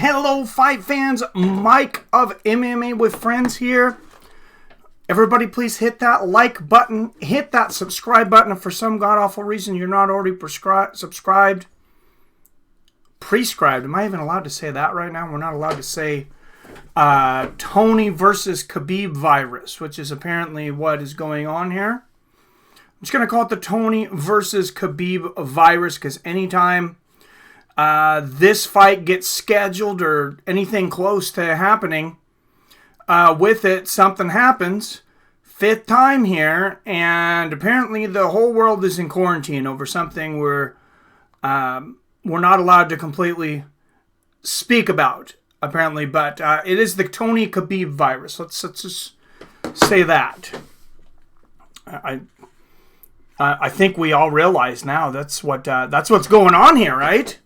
Hello, fight fans. Mike of MMA with Friends here. Everybody, please hit that like button. Hit that subscribe button. If for some god-awful reason you're not already subscribed. Prescribed. Am I even allowed to say that right now? We're not allowed to say Tony versus Khabib virus, which is apparently what is going on here. I'm just going to call it the Tony versus Khabib virus because anytime this fight gets scheduled or anything close to happening with it, something happens. Fifth time here, and apparently the whole world is in quarantine over something we're not allowed to completely speak about, apparently. But it is the Tony Khabib virus. Let's just say that. I think we all realize now that's what's going on here, right?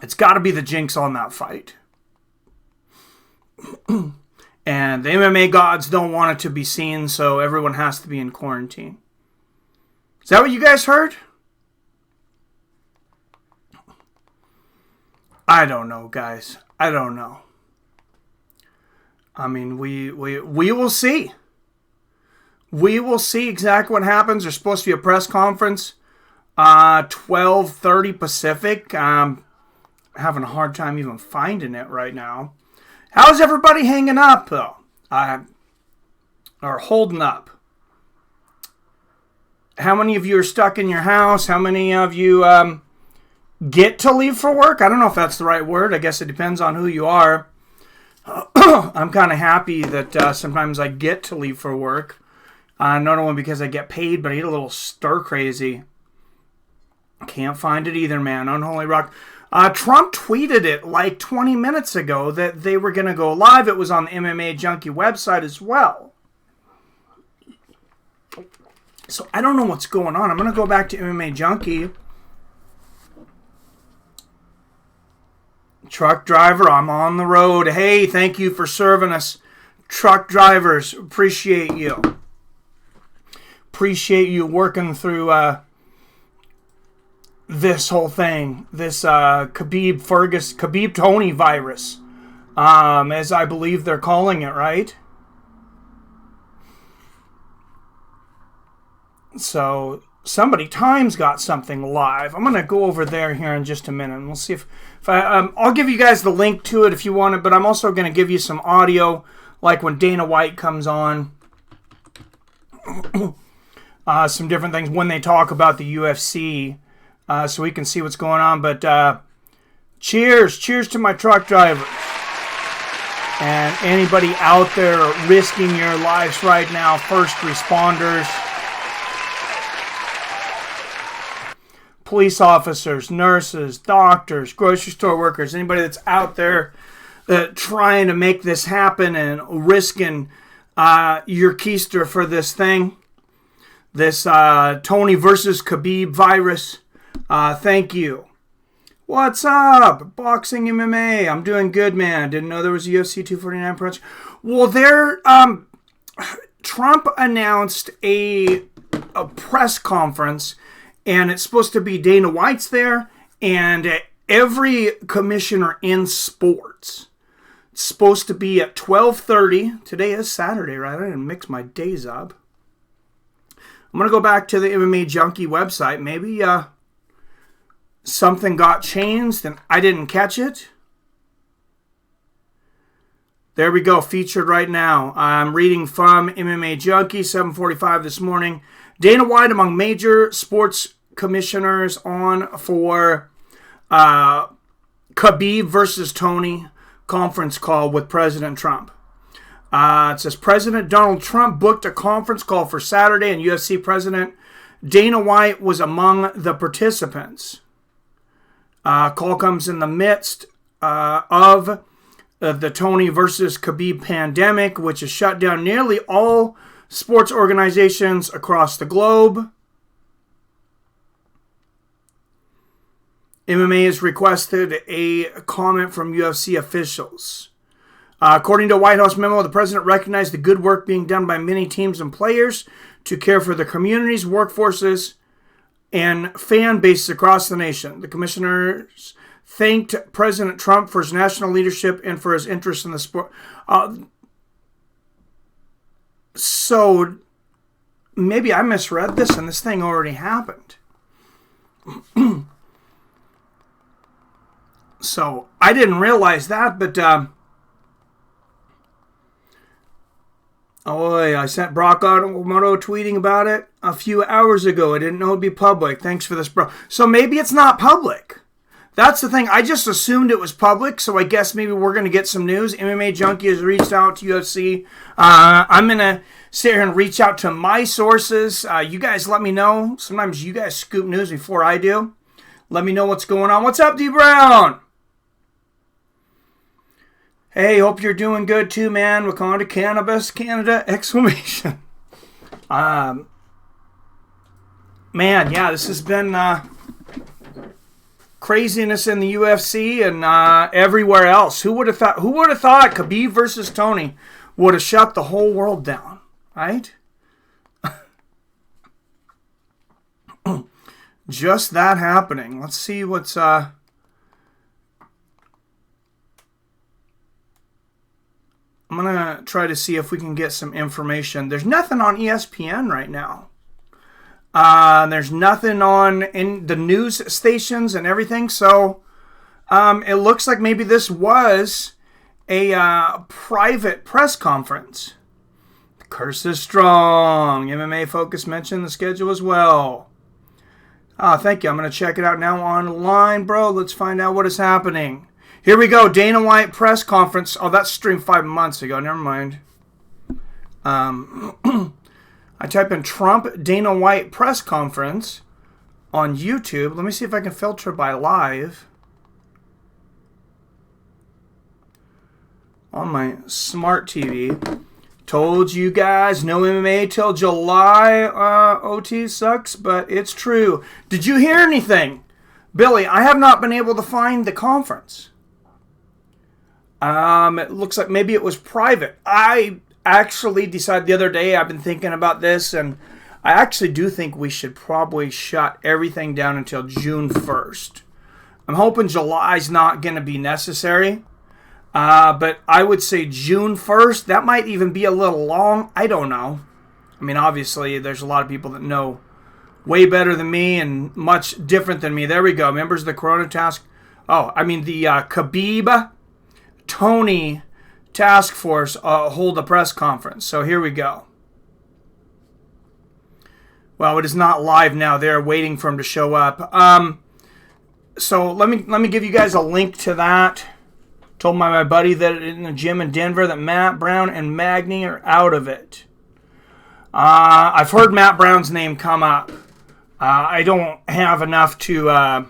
It's got to be the jinx on that fight. And the MMA gods don't want it to be seen, so everyone has to be in quarantine. Is that what you guys heard? I don't know, guys. I don't know. I mean, we will see. We will see exactly what happens. There's supposed to be a press conference 12:30 Pacific. I'm having a hard time even finding it right now. How's everybody hanging up, though? Or holding up? How many of you are stuck in your house? How many of you get to leave for work? I don't know if that's the right word. I guess it depends on who you are. I'm kind of happy that sometimes I get to leave for work. Not only because I get paid, but I get a little stir crazy. Can't find it either, man. Unholy Rock. Trump tweeted it like 20 minutes ago that they were going to go live. It was on the MMA Junkie website as well. So I don't know what's going on. I'm going to go back to MMA Junkie. Truck driver, I'm on the road. Hey, thank you for serving us, truck drivers. Appreciate you. Appreciate you working through this whole thing, this Khabib Tony virus, as I believe they're calling it, right? So somebody Times got something live. I'm gonna go over there here in just a minute, and we'll see if I'll give you guys the link to it if you want it. But I'm also gonna give you some audio, like when Dana White comes on. Some different things when they talk about the UFC. So we can see what's going on. But cheers to my truck drivers and anybody out there risking your lives right now, first responders, police officers, nurses, doctors, grocery store workers, anybody that's out there trying to make this happen and risking your keister for this thing, this Tony versus Khabib virus. Thank you. What's up? Boxing MMA. I'm doing good, man. Didn't know there was a UFC 249 project. Well, Trump announced a press conference, and it's supposed to be Dana White's there, and every commissioner in sports. It's supposed to be at 12:30. Today is Saturday, right? I didn't mix my days up. I'm going to go back to the MMA Junkie website. Maybe something got changed and I didn't catch it. There we go, featured right now. I'm reading from MMA Junkie, 7:45 this morning. Dana White among major sports commissioners on for Khabib versus Tony conference call with President Trump. It says President Donald Trump booked a conference call for Saturday, and UFC President Dana White was among the participants. Call comes in the midst of the Tony versus Khabib pandemic, which has shut down nearly all sports organizations across the globe. MMA has requested a comment from UFC officials. According to a White House memo, the president recognized the good work being done by many teams and players to care for the communities, workforces, and fan bases across the nation. The commissioners thanked President Trump for his national leadership and for his interest in the sport. So maybe I misread this and this thing already happened. So I didn't realize that, but I sent Brock Automoto tweeting about it a few hours ago. I didn't know it'd be public. Thanks for this, bro. So maybe it's not public. That's the thing. I just assumed it was public, so I guess maybe we're going to get some news. MMA Junkie has reached out to UFC. I'm going to sit here and reach out to my sources. You guys let me know. Sometimes you guys scoop news before I do. Let me know what's going on. What's up, D Brown? Hey, hope you're doing good too, man. Wakanda Cannabis, Canada, exclamation. Man, yeah, this has been craziness in the UFC and everywhere else. Who would have thought Khabib versus Tony would have shut the whole world down, right? Just that happening. Let's see what's I'm going to try to see if we can get some information. There's nothing on ESPN right now. There's nothing in the news stations and everything. So it looks like maybe this was a private press conference. The curse is strong. MMA Focus mentioned the schedule as well. Thank you. I'm going to check it out now online, bro. Let's find out what is happening. Here we go. Dana White press conference. Oh, that's streamed 5 months ago. Never mind. I type in Trump Dana White press conference on YouTube. Let me see if I can filter by live. On my smart TV. Told you guys, no MMA till July. OT sucks, but it's true. Did you hear anything? Billy, I have not been able to find the conference. It looks like maybe it was private. I actually decided the other day, I've been thinking about this, and I actually do think we should probably shut everything down until June 1st. I'm hoping July's not going to be necessary. But I would say June 1st. That might even be a little long. I don't know. I mean, obviously, there's a lot of people that know way better than me and much different than me. There we go. Members of the Corona Task. Oh, I mean, the Khabib Tony Task Force hold a press conference. So here we go. Well, it is not live now. They're waiting for him to show up. So let me give you guys a link to that. Told my buddy that in the gym in Denver that Matt Brown and Magny are out of it. I've heard Matt Brown's name come up. I don't have enough to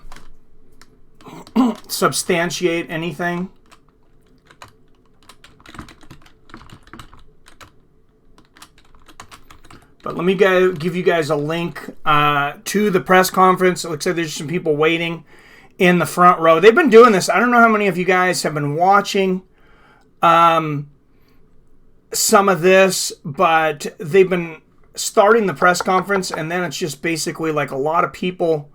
substantiate anything. But let me give you guys a link to the press conference. It looks like there's some people waiting in the front row. They've been doing this. I don't know how many of you guys have been watching some of this, but they've been starting the press conference, and then it's just basically like a lot of people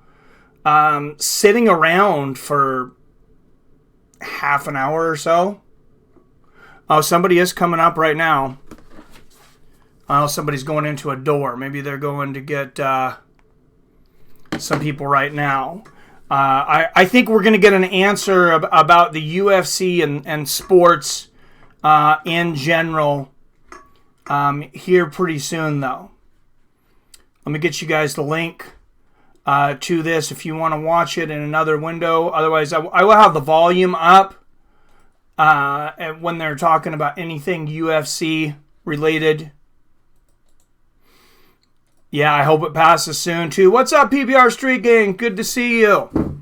sitting around for half an hour or so. Oh, somebody is coming up right now. Oh, somebody's going into a door. Maybe they're going to get some people right now. I think we're going to get an answer about the UFC and sports in general here pretty soon, though. Let me get you guys the link to this if you want to watch it in another window. Otherwise, I will have the volume up when they're talking about anything UFC related. Yeah, I hope it passes soon, too. What's up, PBR Street Gang? Good to see you.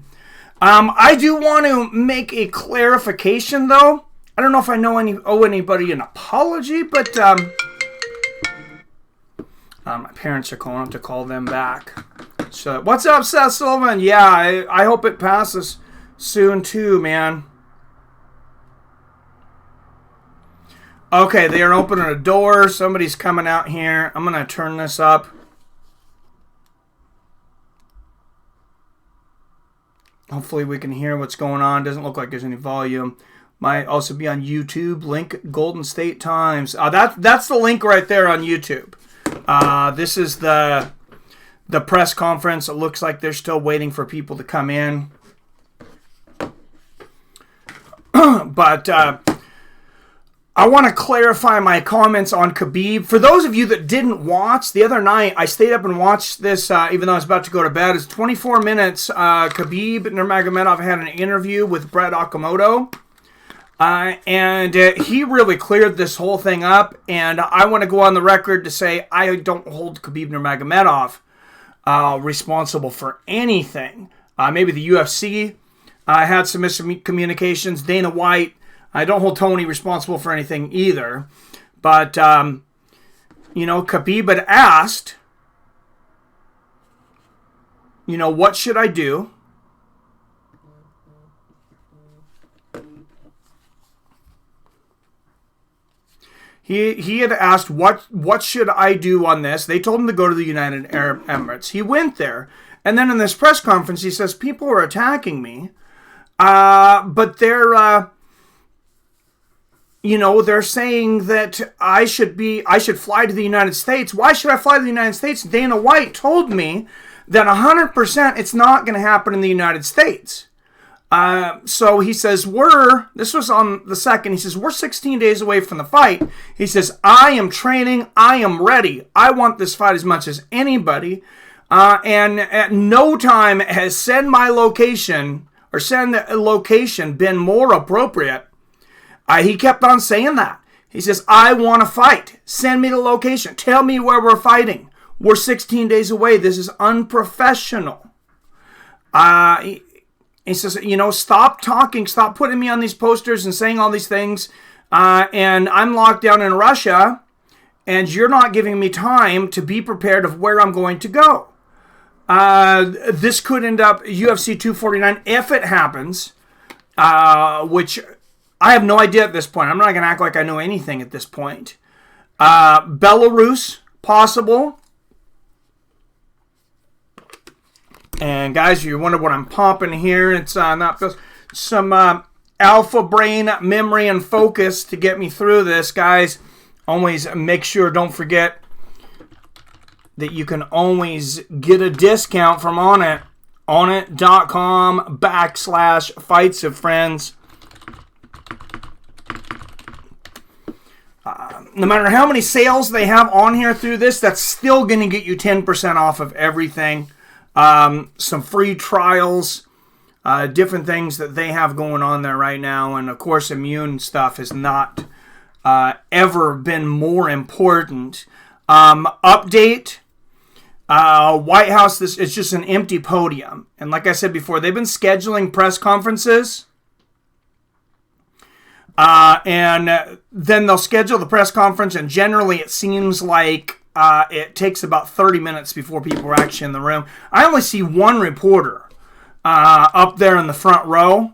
I do want to make a clarification, though. I don't know if I owe anybody an apology, but my parents are calling up to call them back. So, what's up, Seth Sullivan? Yeah, I hope it passes soon, too, man. Okay, they are opening a door. Somebody's coming out here. I'm going to turn this up. Hopefully we can hear what's going on. Doesn't look like there's any volume. Might also be on YouTube. Link Golden State Times. That's the link right there on YouTube. This is the press conference. It looks like they're still waiting for people to come in. But I want to clarify my comments on Khabib. For those of you that didn't watch, the other night I stayed up and watched this, even though I was about to go to bed. It's 24 minutes. Khabib Nurmagomedov had an interview with Brett Okamoto. And he really cleared this whole thing up. And I want to go on the record to say I don't hold Khabib Nurmagomedov responsible for anything. Maybe the UFC had some miscommunications. Dana White. I don't hold Tony responsible for anything either. But, Khabib had asked, what should I do? He had asked, what should I do on this? They told him to go to the United Arab Emirates. He went there. And then in this press conference, he says, people are attacking me. But they're saying that I should fly to the United States. Why should I fly to the United States? Dana White told me that 100% it's not going to happen in the United States. So he says, this was on the 2nd, he says, we're 16 days away from the fight. He says, I am training, I am ready. I want this fight as much as anybody. And at no time has send location been more appropriate. He kept on saying that. He says, I want to fight. Send me the location. Tell me where we're fighting. We're 16 days away. This is unprofessional. He says, stop talking. Stop putting me on these posters and saying all these things. And I'm locked down in Russia. And you're not giving me time to be prepared of where I'm going to go. This could end up UFC 249 if it happens. Which I have no idea at this point. I'm not going to act like I know anything at this point. Belarus, possible. And guys, you wonder what I'm pumping here. It's not some alpha brain memory and focus to get me through this, guys. Always make sure, don't forget that you can always get a discount from Onnit. Onnit.com/fights of friends. No matter how many sales they have on here through this, that's still going to get you 10% off of everything. Some free trials, different things that they have going on there right now. And of course, immune stuff has not ever been more important. Update. White House, this is just an empty podium. And like I said before, they've been scheduling press conferences. And then they'll schedule the press conference, and generally it seems like it takes about 30 minutes before people are actually in the room. I only see one reporter up there in the front row.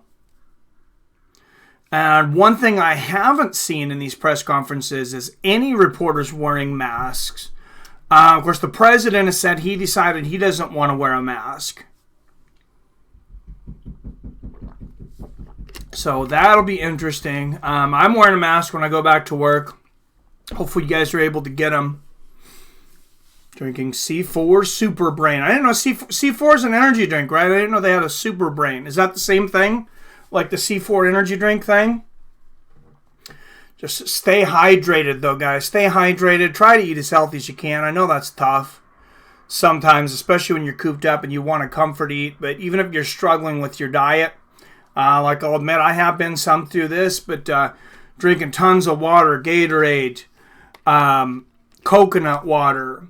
And one thing I haven't seen in these press conferences is any reporters wearing masks. Of course, the president has said he decided he doesn't want to wear a mask. So that'll be interesting. I'm wearing a mask when I go back to work. Hopefully you guys are able to get them. Drinking C4 Super Brain. I didn't know C4 is an energy drink, right? I didn't know they had a Super Brain. Is that the same thing? Like the C4 energy drink thing? Just stay hydrated, though, guys. Stay hydrated. Try to eat as healthy as you can. I know that's tough sometimes, especially when you're cooped up and you want to comfort eat. But even if you're struggling with your diet, like I'll admit, I have been some through this, but drinking tons of water, Gatorade, coconut water.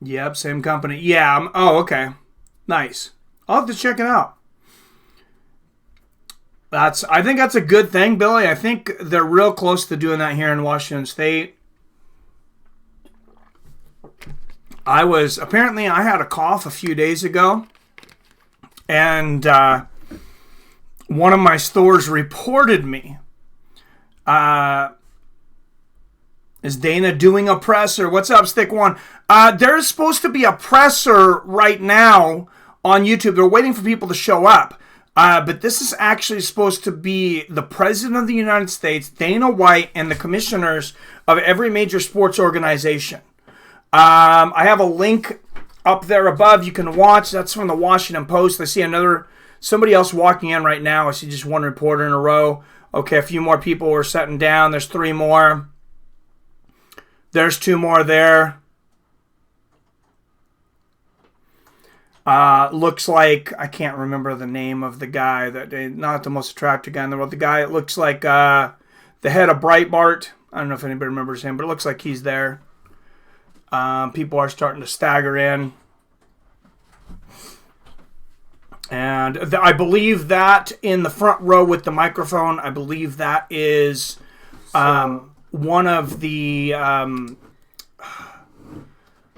Yep, same company. Yeah, oh, okay. Nice. I'll have to check it out. I think that's a good thing, Billy. I think they're real close to doing that here in Washington State. Apparently I had a cough a few days ago, and one of my stores reported me. And Is Dana doing a presser? What's up, Stick One? There's supposed to be a presser right now on YouTube. They're waiting for people to show up. But this is actually supposed to be the President of the United States, Dana White, and the commissioners of every major sports organization. I have a link up there above you can watch. That's from the Washington Post. I see somebody else walking in right now. I see just one reporter in a row. Okay, a few more people are sitting down. There's 3 more. There's 2 more there. Looks like, I can't remember the name of the guy, not the most attractive guy in the world. The guy, it looks like the head of Breitbart. I don't know if anybody remembers him, but it looks like he's there. People are starting to stagger in. And I believe that in the front row with the microphone, I believe that is one of the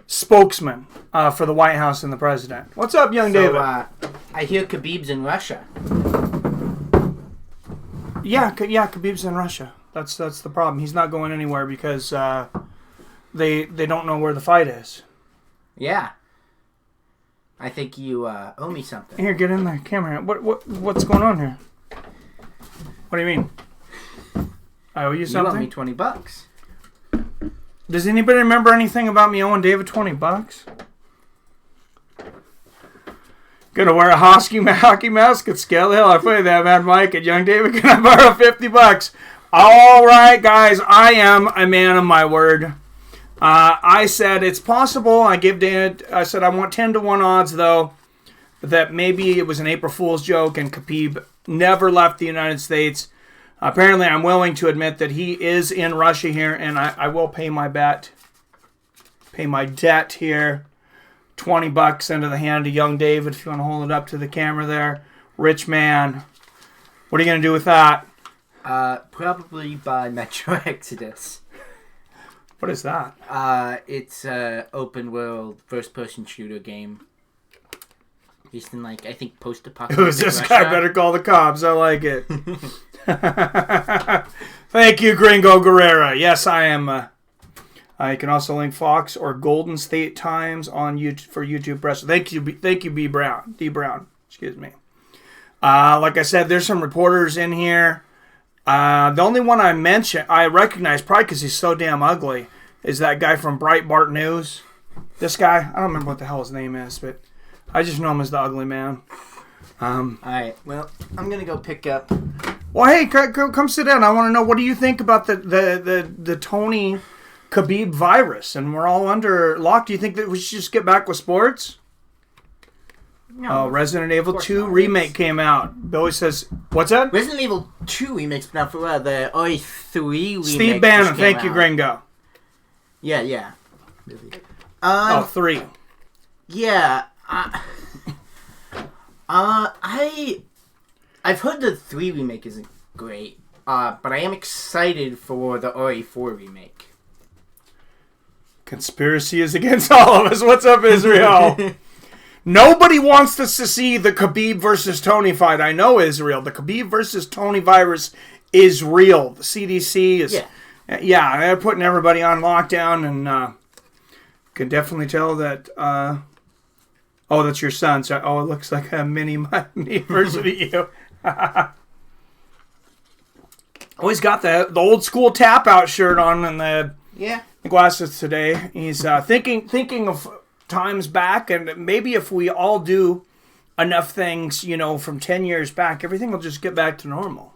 spokesman for the White House and the president. What's up, young David? I hear Khabib's in Russia. Yeah, Khabib's in Russia. That's the problem. He's not going anywhere because they don't know where the fight is. Yeah. I think you owe me something. Here, get in the camera. What's going on here? What do you mean? I owe you something? You owe me $20. Does anybody remember anything about me owing David $20? Gonna wear a hockey mask at Scale Hill. I play that, man, Mike. And young David, can I borrow $50? All right, guys. I am a man of my word. I said it's possible. I said I want 10-1 odds, though, that maybe it was an April Fool's joke and Khabib never left the United States. Apparently, I'm willing to admit that he is in Russia here, and I will pay my bet, pay my debt here. $20 into the hand of young David, if you want to hold it up to the camera there. Rich man. What are you going to do with that? Probably buy Metro Exodus. What is that? It's a open world first person shooter game. Based in, I think post-apocalyptic Who's this Russia. guy? Better call the cops. I like it. Thank you, Gringo Guerrera. Yes, I am. You can also link Fox or Golden State Times on YouTube for YouTube press. Thank you, D Brown. Excuse me. Like I said, there's some reporters in here. The only one I recognize, probably because he's so damn ugly, is that guy from Breitbart News. This guy, I don't remember what the hell his name is, but I just know him as the ugly man. Alright, well, I'm going to go pick up. Well, hey, come sit down. I want to know, what do you think about the Tony Khabib virus? And we're all under lock. Do you think that we should just get back with sports? No. Resident Evil 2 remake came out. Billy says, what's that? Resident Evil 2 remakes, but not for the OE3 remake. Steve Bannon, thank you, Gringo. Yeah. 3. Yeah. I've heard the 3 remake isn't great, but I am excited for the RE4 remake. Conspiracy is against all of us. What's up, Israel? Nobody wants us to see the Khabib versus Tony fight. I know, Israel. The Khabib versus Tony virus is real. The CDC is... Yeah, they're putting everybody on lockdown, and can definitely tell that... oh, that's your son. So, it looks like a mini version of you. Always got the old school tap out shirt on and the glasses today. He's thinking of times back, and maybe if we all do enough things, from 10 years back, everything will just get back to normal.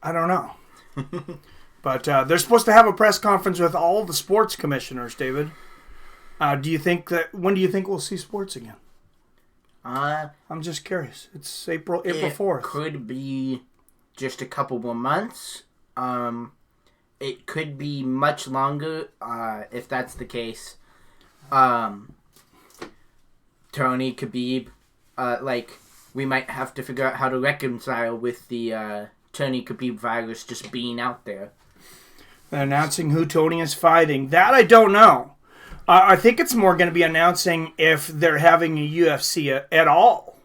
I don't know. But they're supposed to have a press conference with all the sports commissioners, David. When do you think we'll see sports again? I'm just curious. It's April 4th. It could be just a couple more months. It could be much longer, if that's the case. Tony, Khabib, we might have to figure out how to reconcile with the Tony Khabib virus just being out there. They're announcing who Tony is fighting. That I don't know. I think it's more going to be announcing if they're having a UFC at all.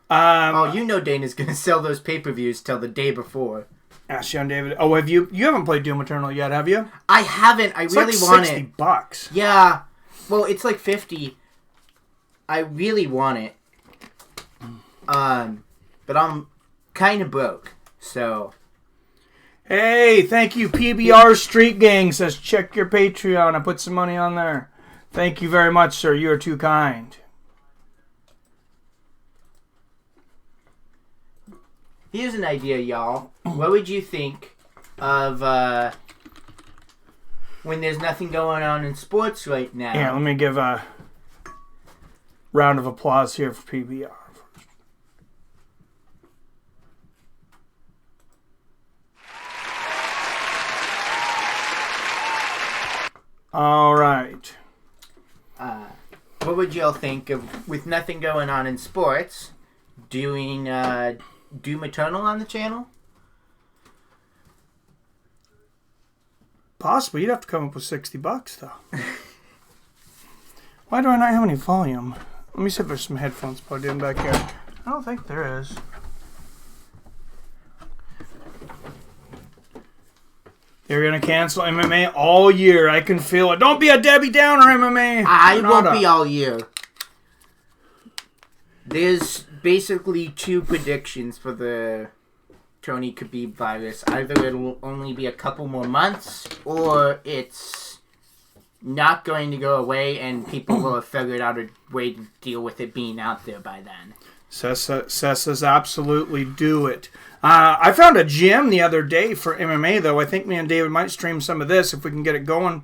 Dana's going to sell those pay-per-views till the day before. Ask young David. Oh, have you? You haven't played Doom Eternal yet, have you? I haven't. I really like want $60. it. $60. Yeah. Well, it's like 50. I really want it. But I'm kind of broke, so. Hey, thank you, PBR Street Gang says check your Patreon. I put some money on there. Thank you very much, sir. You are too kind. Here's an idea, y'all. What would you think of when there's nothing going on in sports right now? Yeah, let me give a round of applause here for PBR. All right. What would y'all think of, with nothing going on in sports, doing Doom Eternal on the channel? Possibly. You'd have to come up with $60, though. Why do I not have any volume? Let me see if there's some headphones plugged in back here. I don't think there is. They're going to cancel MMA all year. I can feel it. Don't be a Debbie Downer, MMA. I won't be all year. There's basically two predictions for the Tony Khabib virus. Either it'll only be a couple more months, or it's not going to go away and people will have figured out a way to deal with it being out there by then. Says absolutely do it. I found a gym the other day for MMA, though. I think me and David might stream some of this if we can get it going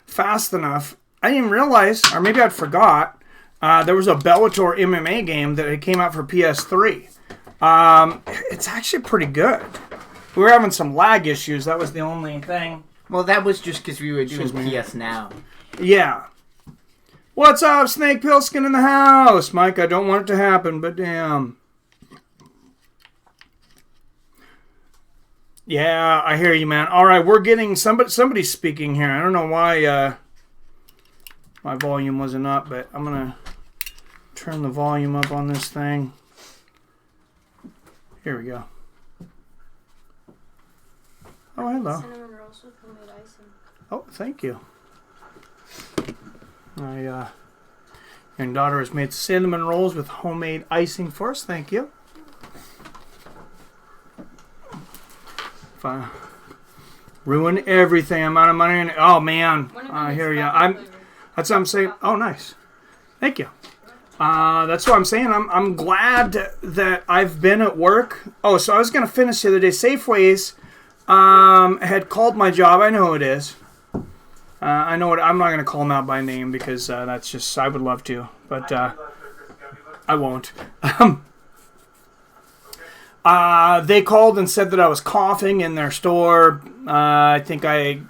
fast enough. I didn't even realize, or maybe I forgot, there was a Bellator MMA game that came out for PS3. It's actually pretty good. We were having some lag issues. That was the only thing. Well, that was just because we were doing PS Now. Yeah. What's up, Snake Pilskin in the house? Mike, I don't want it to happen, but damn. Yeah, I hear you, man. All right, we're getting somebody's speaking here. I don't know why my volume wasn't up, but I'm going to turn the volume up on this thing. Here we go. Oh, hello. Cinnamon rolls with homemade icing. Oh, thank you. My young daughter has made cinnamon rolls with homemade icing for us. Thank you. Fine. Ruin everything. Amount of money. And oh man, I hear you. That's what I'm saying. Oh, nice. Thank you. That's what I'm saying. I'm glad that I've been at work. Oh, so I was gonna finish the other day. Safeways had called my job. I know who it is. I know it. I'm not gonna call them out by name because that's just. I would love to, but I won't. They called and said that I was coughing in their store. I think I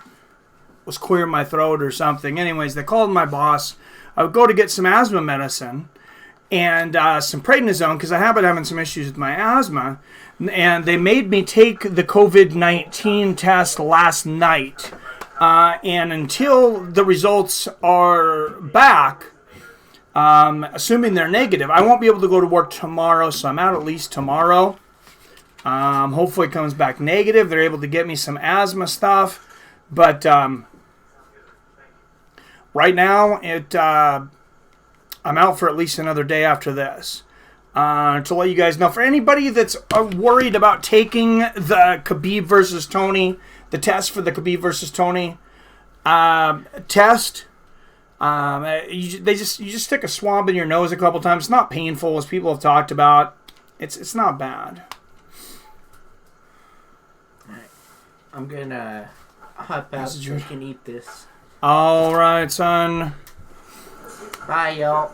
was clearing my throat or something. Anyways, they called my boss. I would go to get some asthma medicine and some prednisone because I have been having some issues with my asthma. And they made me take the COVID-19 test last night. And until the results are back, assuming they're negative, I won't be able to go to work tomorrow. So I'm out at least tomorrow. Hopefully it comes back negative. They're able to get me some asthma stuff. But right now, I'm out for at least another day after this. To let you guys know, for anybody that's worried about taking the Khabib versus Tony, the test for the Khabib versus Tony test, you just stick a swab in your nose a couple times. It's not painful, as people have talked about. It's not bad. I'm gonna hop out so I can eat this. All right, son. Bye, y'all.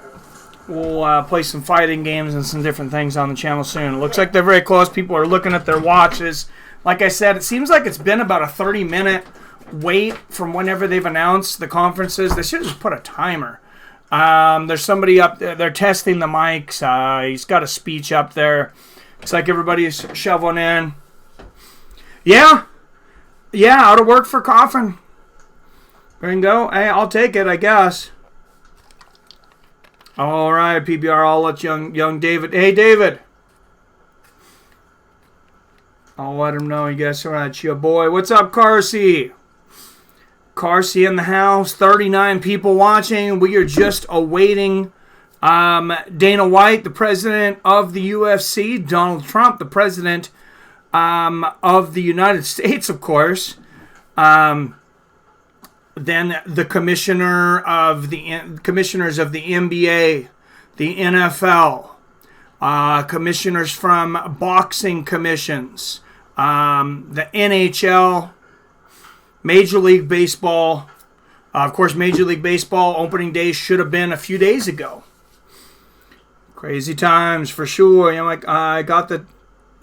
We'll play some fighting games and some different things on the channel soon. It looks like they're very close. People are looking at their watches. Like I said, it seems like it's been about a 30-minute wait from whenever they've announced the conferences. They should have just put a timer. There's somebody up there. They're testing the mics. He's got a speech up there. It's like everybody's shoveling in. Yeah, out of work for coughing. There you go. Hey, I'll take it, I guess. All right, PBR. I'll let young David. Hey, David. I'll let him know. You guys are at your boy. What's up, Carsey? Carsey in the house. 39 people watching. We are just awaiting Dana White, the president of the UFC. Donald Trump, the president of the United States, of course. Then the commissioners of the NBA, the NFL, commissioners from boxing commissions, the NHL, Major League Baseball. Of course, Major League Baseball opening day should have been a few days ago. Crazy times for sure. I'm like, I got the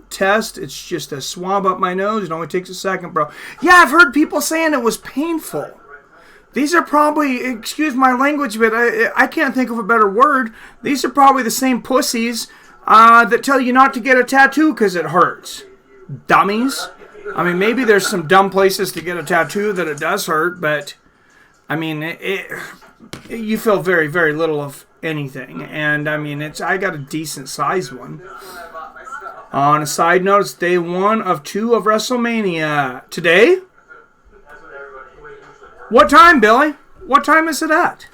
test. It's just a swab up my nose. It only takes a second, bro. Yeah, I've heard people saying it was painful. These are probably, excuse my language, but I can't think of a better word. These are probably the same pussies that tell you not to get a tattoo because it hurts. Dummies. I mean, maybe there's some dumb places to get a tattoo that it does hurt, but I mean, you feel very, very little of anything. And I mean, I got a decent sized one. On a side note, it's day 1 of 2 of WrestleMania. Today? What time, Billy? What time is it at?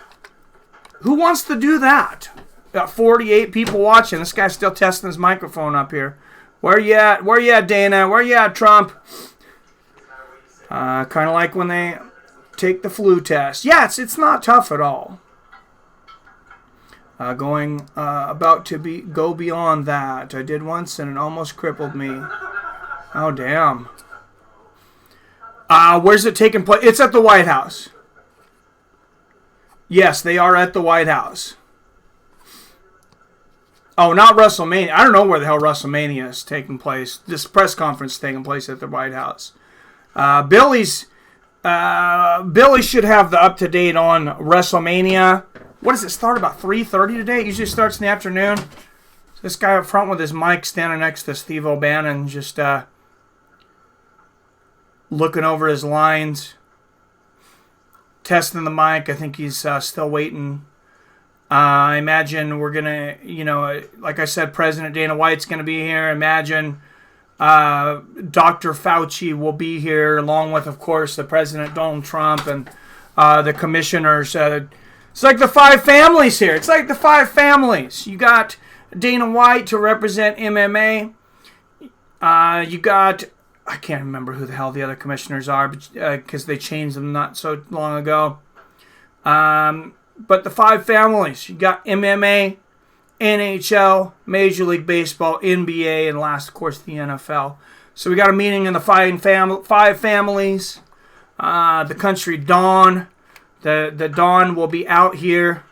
Who wants to do that? Got 48 people watching. This guy's still testing his microphone up here. Where you at? Where you at, Dana? Where you at, Trump? Kind of like when they take the flu test. Yeah, it's not tough at all. About to go beyond that. I did once and it almost crippled me. Oh, damn. Where's it taking place? It's at the White House. Yes, they are at the White House. Oh, not WrestleMania. I don't know where the hell WrestleMania is taking place. This press conference is taking place at the White House. Billy should have the up-to-date on WrestleMania. What does it start about 3:30 today? It usually starts in the afternoon. This guy up front with his mic standing next to Steve O'Bannon, just looking over his lines, testing the mic. I think he's still waiting. I imagine we're going to, like I said, President Dana White's going to be here. Imagine Dr. Fauci will be here, along with, of course, the President Donald Trump and the commissioners. It's like the 5 families here. It's like the 5 families. You got Dana White to represent MMA. You got, I can't remember who the hell the other commissioners are, because they changed them not so long ago. But the 5 families. You got MMA, NHL, Major League Baseball, NBA, and last, of course, the NFL. So we got a meeting in the 5 families. The country Dawn. The Dawn will be out here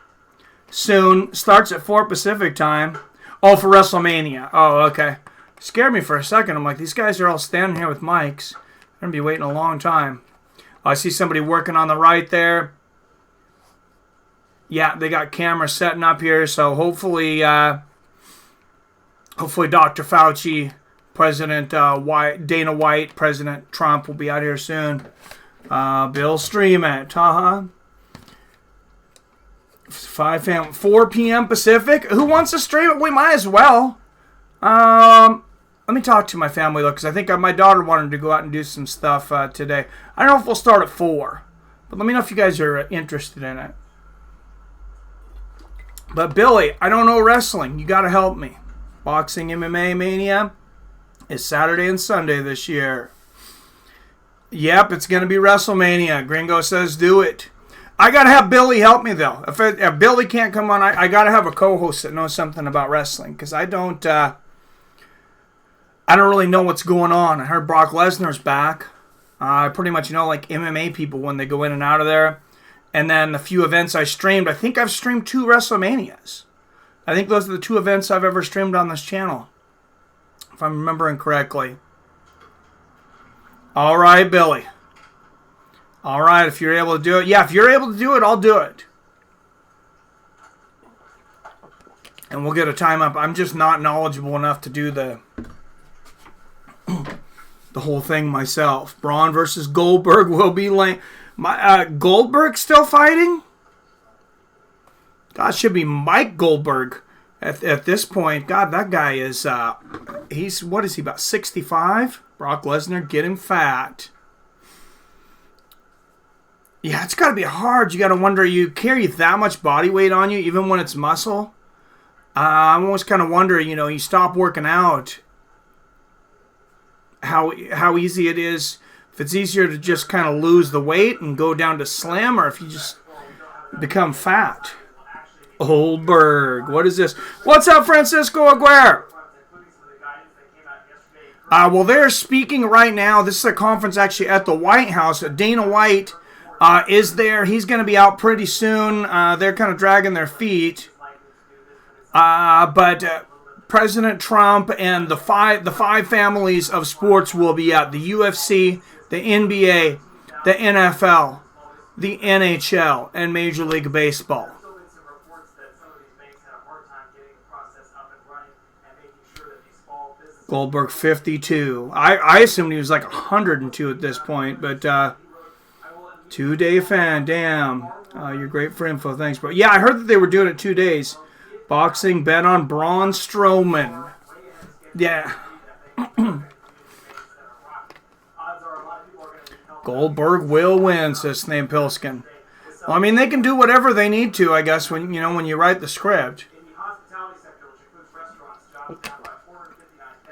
soon. Starts at 4 Pacific time. Oh, for WrestleMania. Oh, okay. Scared me for a second. I'm like, these guys are all standing here with mics. They're going to be waiting a long time. I see somebody working on the right there. Yeah, they got cameras setting up here, so hopefully Dr. Fauci, President Dana White, President Trump will be out here soon. Bill stream it. 4 p.m. Pacific. Who wants to stream it? We might as well. Let me talk to my family, though, because I think my daughter wanted to go out and do some stuff today. I don't know if we'll start at 4, but let me know if you guys are interested in it. But Billy, I don't know wrestling. You got to help me. Boxing MMA Mania is Saturday and Sunday this year. Yep, it's going to be WrestleMania. Gringo says do it. I got to have Billy help me, though. If Billy can't come on, I got to have a co-host that knows something about wrestling, because I don't really know what's going on. I heard Brock Lesnar's back. I pretty much know like MMA people when they go in and out of there. And then the few events I streamed, I think I've streamed 2 WrestleManias. I think those are the 2 events I've ever streamed on this channel, if I'm remembering correctly. All right, Billy. All right, if you're able to do it. Yeah, if you're able to do it, I'll do it. And we'll get a time up. I'm just not knowledgeable enough to do the whole thing myself. Braun versus Goldberg will be late. Goldberg still fighting? God, should be Mike Goldberg at this point. God, that guy is, what is he, about 65? Brock Lesnar getting fat. Yeah, it's got to be hard. You got to wonder, you carry that much body weight on you, even when it's muscle. I'm always kind of wondering, you stop working out, how easy it is. If it's easier to just kind of lose the weight and go down to slim, or if you just become fat. Oldberg, what is this? What's up, Francisco Aguirre? Well, they're speaking right now. This is a conference actually at the White House. Dana White is there. He's going to be out pretty soon. They're kind of dragging their feet. But President Trump and the five families of sports will be at the UFC, the NBA, the NFL, the NHL, and Major League Baseball. Goldberg 52. I assumed he was like 102 at this point, but 2-day fan, damn. You're great for info, thanks, bro. Yeah, I heard that they were doing it 2 days. Boxing bet on Braun Strowman. Yeah. Goldberg will win, says Snape Pilskin. Well, I mean, they can do whatever they need to, I guess, when you write the script.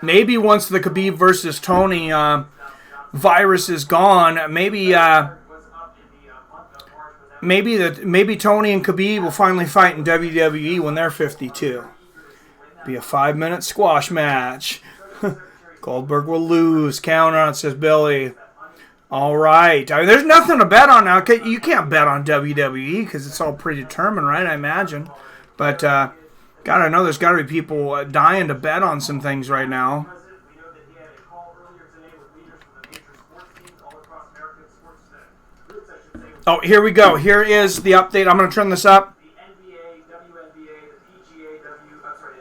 Maybe once the Khabib versus Tony virus is gone, maybe Tony and Khabib will finally fight in WWE when they're 52. Be a 5-minute squash match. Goldberg will lose. Count on, says Billy. All right. I mean, there's nothing to bet on now. You can't bet on WWE because it's all predetermined, right? I imagine. But God, I know there's got to be people dying to bet on some things right now. Oh, here we go. Here is the update. I'm going to turn this up. The NBA, WNBA, the PGA, the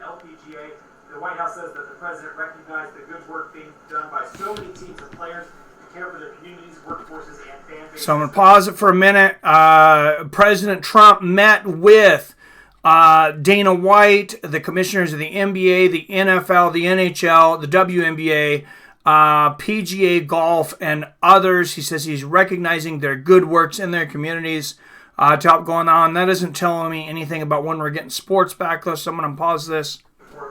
LPGA. The White House says that the president recognized the good work being done by so many teams of players to care for their communities, workforces, and fan bases. So I'm going to pause it for a minute. President Trump met with Dana White, the commissioners of the NBA, the NFL, the NHL, the WNBA, PGA Golf, and others. He says he's recognizing their good works in their communities. Top going on. That isn't telling me anything about when we're getting sports back, though. So I'm going to pause this.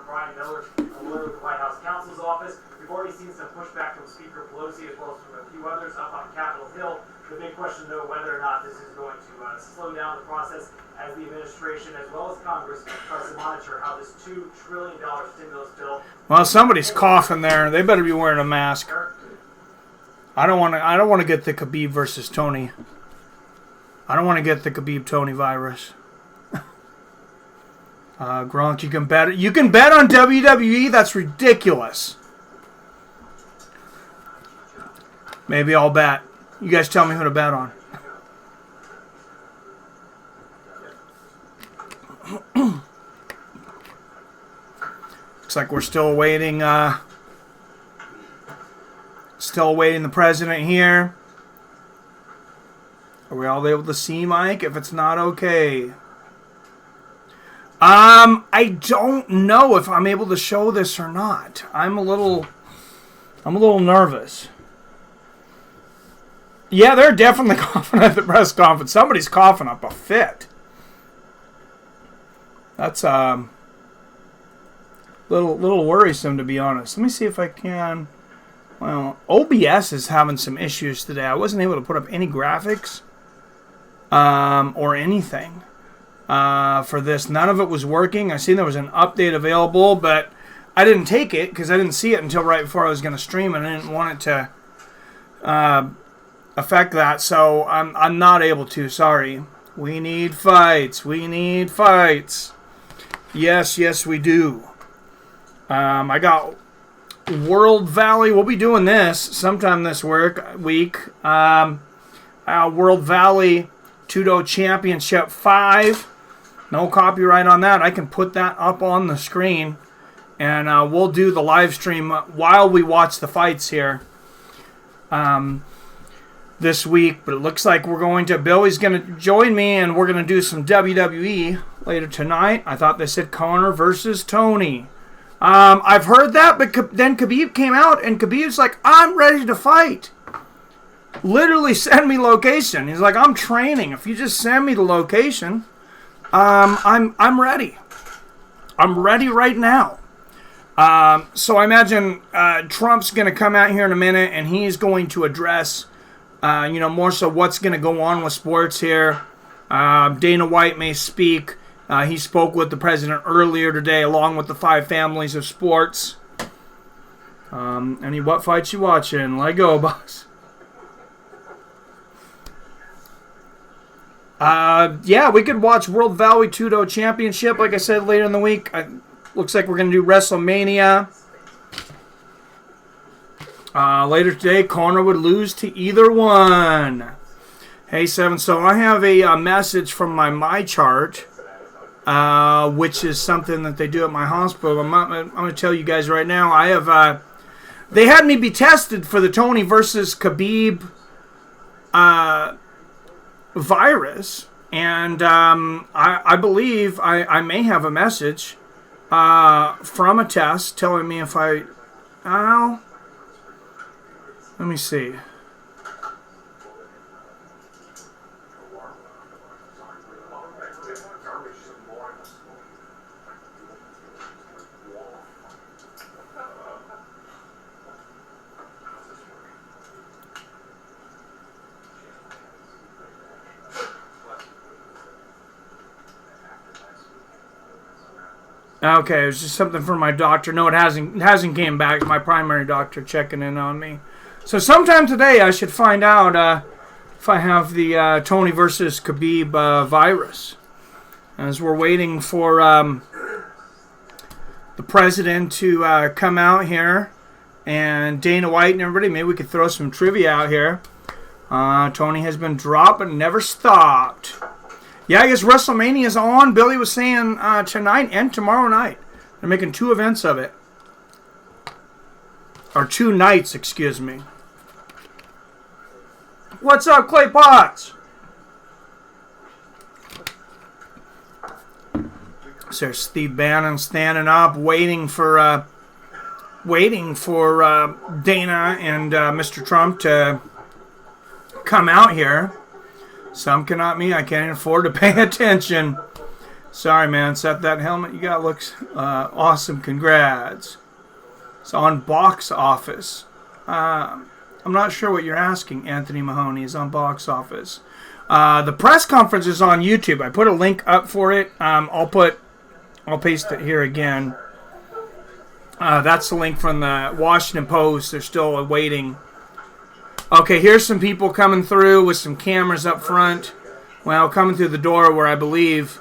Brian Miller, a lawyer with the White House counsel's office. We've already seen some pushback from Speaker Pelosi as well as from a few others up on Capitol Hill. The big question, though, whether or not this is going to slow down the process as the administration as well as Congress tries to monitor how this $2 trillion stimulus bill. Well, somebody's coughing there. They better be wearing a mask. I don't want to get the Khabib versus Tony. I don't want to get the Khabib Tony virus. Gronk, you can bet. You can bet on WWE. That's ridiculous. Maybe I'll bet. You guys tell me who to bet on. Looks like we're still waiting. Still awaiting the president here. Are we all able to see Mike? If it's not okay. I don't know if I'm able to show this or not. I'm a little nervous. Yeah, they're definitely coughing at the press conference. Somebody's coughing up a fit. That's little worrisome, to be honest. Let me see if I can. Well, OBS is having some issues today. I wasn't able to put up any graphics or anything for this. None of it was working. I seen there was an update available, but I didn't take it because I didn't see it until right before I was going to stream, and I didn't want it to affect that. So I'm not able to. Sorry. We need fights. We need fights. Yes, we do. I got World Valley. We'll be doing this sometime this week. World Valley Judo Championship 5. No copyright on that. I can put that up on the screen. And we'll do the live stream while we watch the fights here this week. But it looks like Billy's going to join me, and we're going to do some WWE later tonight. I thought they said Connor versus Tony. I've heard that, but then Khabib came out, and Khabib's like, I'm ready to fight. Literally send me location. He's like, I'm training. If you just send me the location, I'm ready. I'm ready right now. So I imagine Trump's going to come out here in a minute, and he's going to address, more so what's going to go on with sports here. Dana White may speak. He spoke with the president earlier today, along with the 5 families of sports. What fights you watching? Let go, boss. We could watch World Valley Tudo Championship, like I said, later in the week. Looks like we're going to do WrestleMania. Later today, Conor would lose to either one. Hey, Seven, so I have a message from my chart, which is something that they do at my hospital. I'm going to tell you guys right now. I have, they had me be tested for the Tony versus Khabib virus, and I believe I may have a message from a test telling me if let me see. Okay, it was just something from my doctor. No, it hasn't came back. My primary doctor checking in on me. So sometime today I should find out if I have the Tony versus Khabib virus. As we're waiting for the president to come out here, and Dana White and everybody, maybe we could throw some trivia out here. Tony has been dropped but never stopped. Yeah, I guess WrestleMania is on. Billy was saying tonight and tomorrow night. They're making 2 events of it. Or 2 nights, excuse me. What's up, Clay Potts? So there's Steve Bannon standing up, waiting for Dana and Mr. Trump to come out here. Some cannot me. I can't afford to pay attention. Sorry, man. Seth, that helmet you got looks awesome. Congrats. It's on box office. I'm not sure what you're asking, Anthony Mahoney. Is on box office. The press conference is on YouTube. I put a link up for it. I'll paste it here again. That's the link from the Washington Post. They're still awaiting. Okay, here's some people coming through with some cameras up front. Well, coming through the door where I believe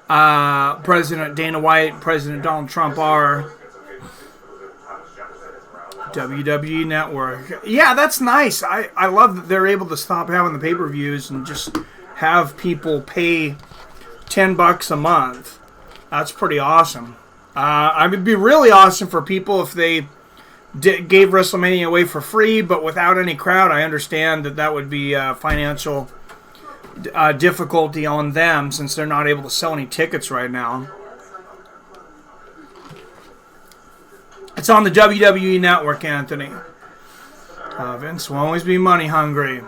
President Dana White and President Donald Trump are. WWE Network. Yeah, that's nice. I love that they're able to stop having the pay-per-views and just have people pay $10 a month. That's pretty awesome. It would be really awesome for people if they gave WrestleMania away for free, but without any crowd. I understand that would be financial difficulty on them since they're not able to sell any tickets right now. It's on the WWE Network, Anthony. Vince will always be money hungry.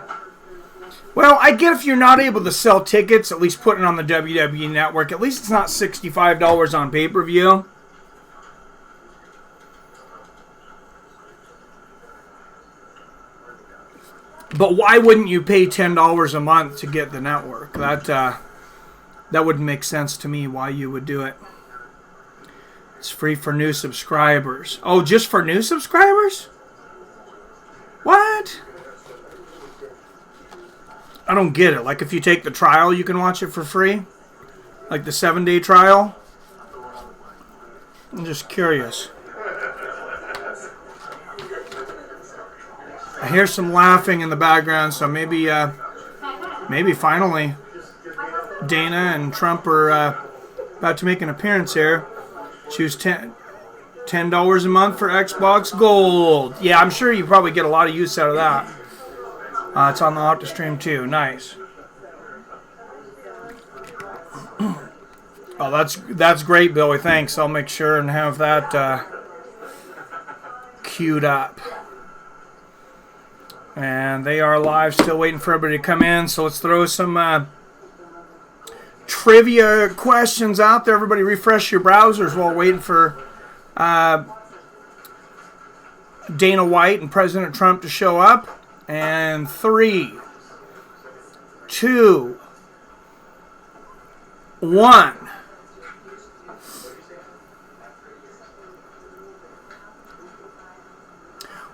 Well, I get if you're not able to sell tickets, at least put it on the WWE Network. At least it's not $65 on pay-per-view. But why wouldn't you pay $10 a month to get the network? That wouldn't make sense to me why you would do it. It's free for new subscribers. Oh, just for new subscribers? What? I don't get it. Like if you take the trial, you can watch it for free? Like the 7-day trial? I'm just curious. I hear some laughing in the background, so maybe finally Dana and Trump are about to make an appearance here. Choose $10 a month for Xbox Gold. Yeah, I'm sure you probably get a lot of use out of that. It's on the Opta stream too. Nice. Oh, that's great, Billy. Thanks. I'll make sure and have that queued up. And they are live, still waiting for everybody to come in. So let's throw some trivia questions out there. Everybody refresh your browsers while waiting for Dana White and President Trump to show up. And 3, 2, 1.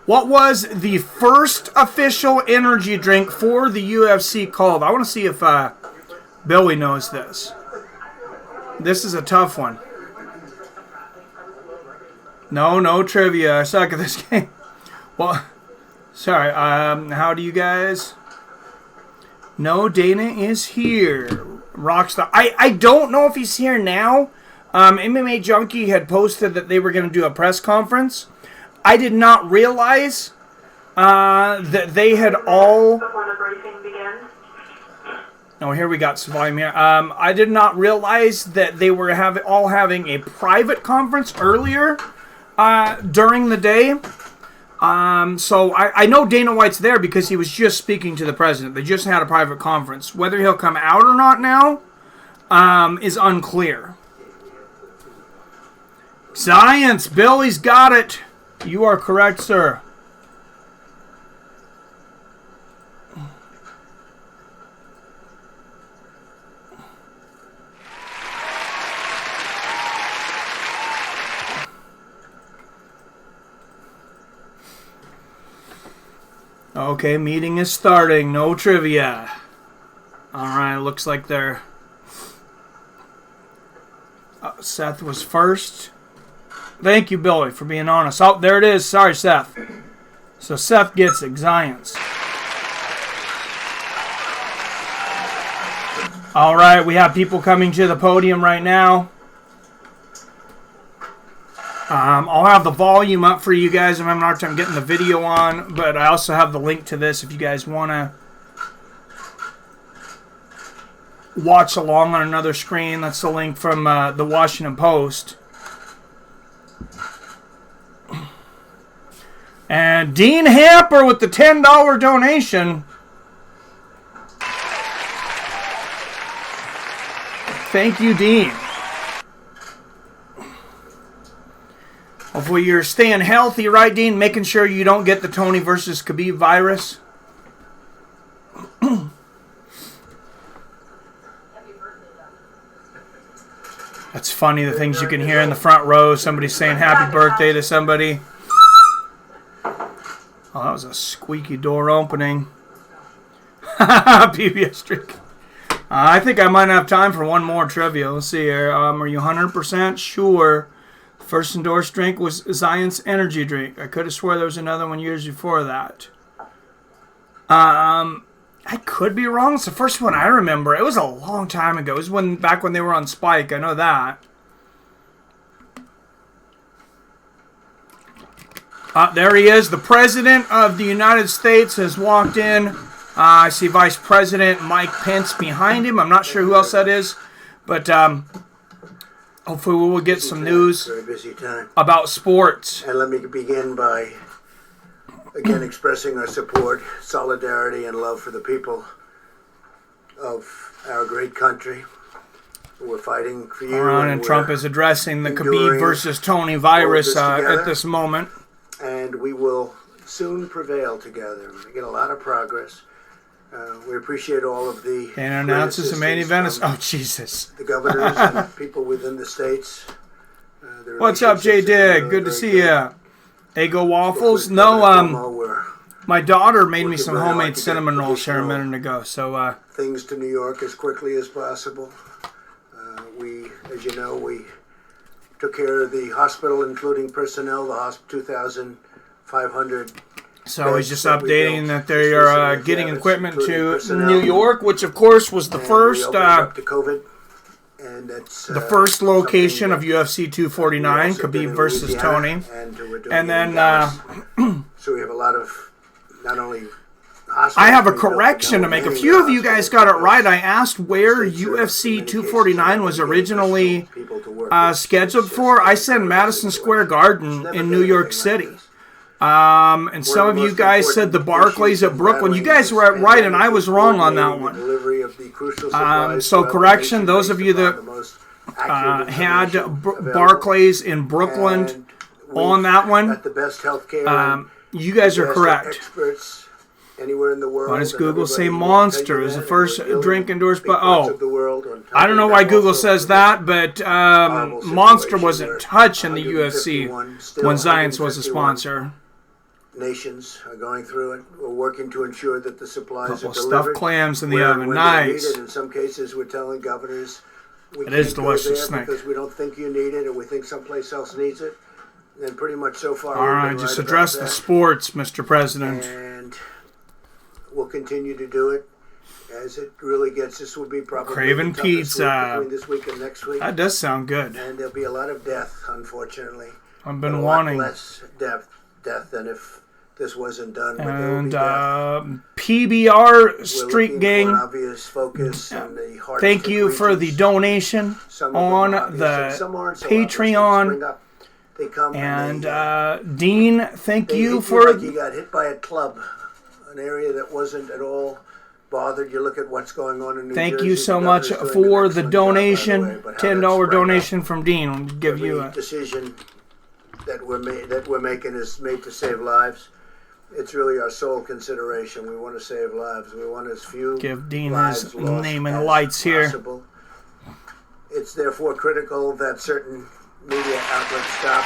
What was the first official energy drink for the UFC called? I want to see if Billy knows this. This is a tough one. No trivia. I suck at this game. Well, sorry. How do you guys? No, Dana is here. Rockstar. I don't know if he's here now. MMA Junkie had posted that they were going to do a press conference. I did not realize that they had all... Before the briefing begins. Oh, here we got some volume here. I did not realize that they were all having a private conference earlier during the day. So I know Dana White's there because he was just speaking to the president. They just had a private conference. Whether he'll come out or not now is unclear. Science! Billy's got it! You are correct, sir. Okay, meeting is starting. No trivia. Alright, looks like they're... Seth was first. Thank you, Billy, for being honest. Oh, there it is. Sorry, Seth. So Seth gets it. Giants. All right, we have people coming to the podium right now. I'll have the volume up for you guys. I'm having a hard time getting the video on, but I also have the link to this if you guys want to watch along on another screen. That's the link from the Washington Post. And Dean Hamper with the $10 donation. Thank you, Dean. Hopefully you're staying healthy, right, Dean? Making sure you don't get the Tony versus Khabib virus. That's funny, the things you can hear in the front row. Somebody saying happy birthday to somebody. Oh, that was a squeaky door opening. PBS streak. I think I might have time for one more trivia. Let's see here. Are you 100% sure first endorsed drink was Zion's energy drink? I could have swore there was another one years before that. I could be wrong. It's the first one I remember. It was a long time ago. It was back when they were on Spike. I know that. There he is. The President of the United States has walked in. I see Vice President Mike Pence behind him. I'm not sure who else that is. But hopefully we will get some news Very busy time. about sports. And let me begin by, again, expressing our support, solidarity, and love for the people of our great country. We're fighting for you. And Trump is addressing the Khabib versus Tony virus at this moment. And we will soon prevail together. We get a lot of progress. We appreciate all of the... And announces the main event. Oh, Jesus. The governors and people within the states. What's up, J Dig? Good to see you. Eggo waffles? No, my daughter made me some homemade cinnamon rolls here a minute ago. So things to New York as quickly as possible. As you know, we took care of the hospital, including personnel, the 2,500. So he's just updating that they are getting equipment to New York, which of course was the first COVID, and that's the first location of UFC 249, Khabib versus Tony. And then so we have a lot of not only. I have a correction to make. A few of you guys got it right. I asked where UFC 249 was originally scheduled for. I said Madison Square Garden in New York City. And some of you guys said the Barclays at Brooklyn. You guys were right, and I was wrong on that one. So correction, those of you that had Barclays in Brooklyn on that one, you guys are correct. Anywhere in the world. Why does Google say Monster is the first drink endorsed by... Oh, I don't know why Google says that, but Monster wasn't touched in the UFC when Zions was a sponsor. Nations are going through it. We're working to ensure that the supplies are delivered. Stuffed clams in the oven. Nice. In some cases, we're telling governors we it is can't go delicious, there Snake. because we don't think you need it, or we think someplace else needs it. And pretty much so far, all right, just address the sports, Mr. President. And we'll continue to do it as it really gets. This will be probably Craven the Pizza between this week and next week. That does sound good. And there'll be a lot of death, unfortunately. I've been wanting less death than if this wasn't done. But and PBR Street Gang. Obvious focus and the thank you for the donation on the Patreon. And Dean, thank you for. You got hit by a club, an area that wasn't at all bothered. You look at what's going on in New Jersey. Thank you so much for the donation. $10 donation from Dean. We'll give you a decision that we're making is made to save lives. It's really our sole consideration. We want to save lives. We want as few give Dean lives his lost name and as lights possible. Here. It's therefore critical that certain media outlets stop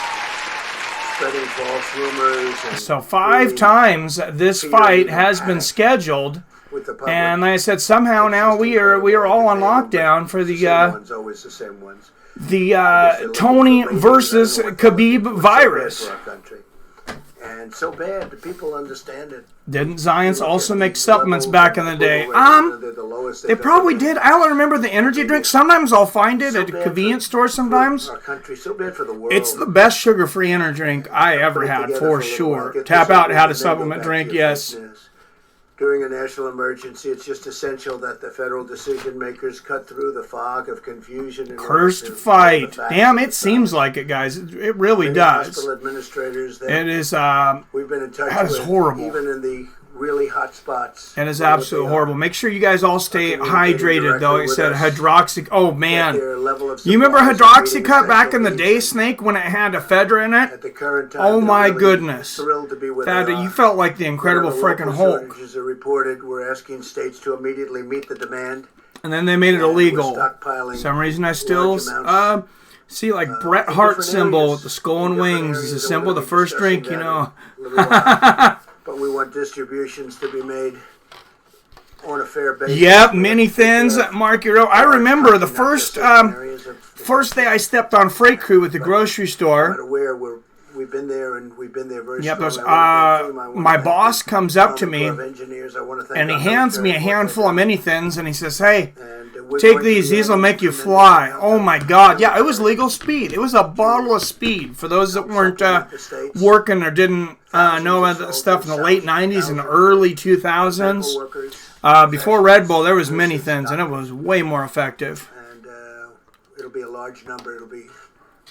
spreading false rumors. And so 5 times this fight has been scheduled, and like I said, somehow now we are all on lockdown for the Tony versus Khabib virus. And so bad, the people understand it. Didn't Zions also make supplements back in the day? They probably did. I don't remember the energy drink. Sometimes I'll find it at a convenience store sometimes. It's the best sugar-free energy drink I ever had, for sure. Tap Out had a supplement drink, yes. During a national emergency, it's just essential that the federal decision makers cut through the fog of confusion. Cursed fight. Damn, it seems like it, guys. It really does. It is, we've been in touch that is horrible. Even in the really hot spots. It is absolutely horrible. Make sure you guys all stay hydrated, though. It said hydroxy. Oh, man. You remember Hydroxycut back in the day, Snake, when it had ephedra in it? Oh, my goodness. That, you felt like the Incredible freaking Hulk. Reported, we're asking states to immediately meet the demand. And then they made it illegal. For some reason I still see like Bret Hart symbol with the skull and wings is a symbol of the first drink, you know. But we want distributions to be made on a fair basis. Yep, mini thins, Mark Euro. I remember the first day I stepped on Freight Crew at the grocery store. We've been there and we've been there very Yep, my boss comes up to me and he hands me a handful of mini thins and he says, "Hey, take these. These will make you fly." Oh my God! Yeah, it was legal speed. It was a bottle of speed. For those that weren't working or didn't know about that stuff in the late '90s and early 2000s, before Red Bull, there was mini thins and it was way more effective. And it'll be a large number.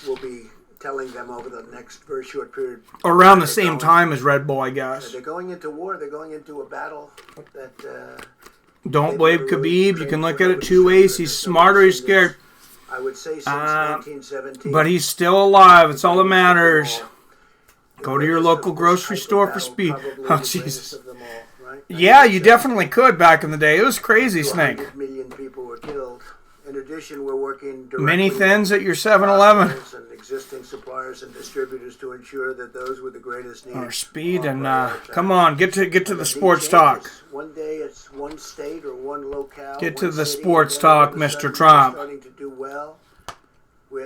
We'll be telling them over the next very short period. Around the same time as Red Bull, I guess. They're going into war. They're going into a battle that... Don't blame Khabib. You can look at it 2 ways. He's smart or he's scared. I would say since 1917. But he's still alive. It's all that matters. Go to your local grocery store for speed. Oh, Jesus. Yeah, you definitely could back in the day. It was crazy, Snake. 100 million people were killed. In addition, we're working mini thins at your 7-Eleven. And existing suppliers and distributors to ensure that those with the greatest need are speed and come on, get to the sports talk. One day it's one state or one locale. Get to the sports talk, Mr. Trump. Starting to do well.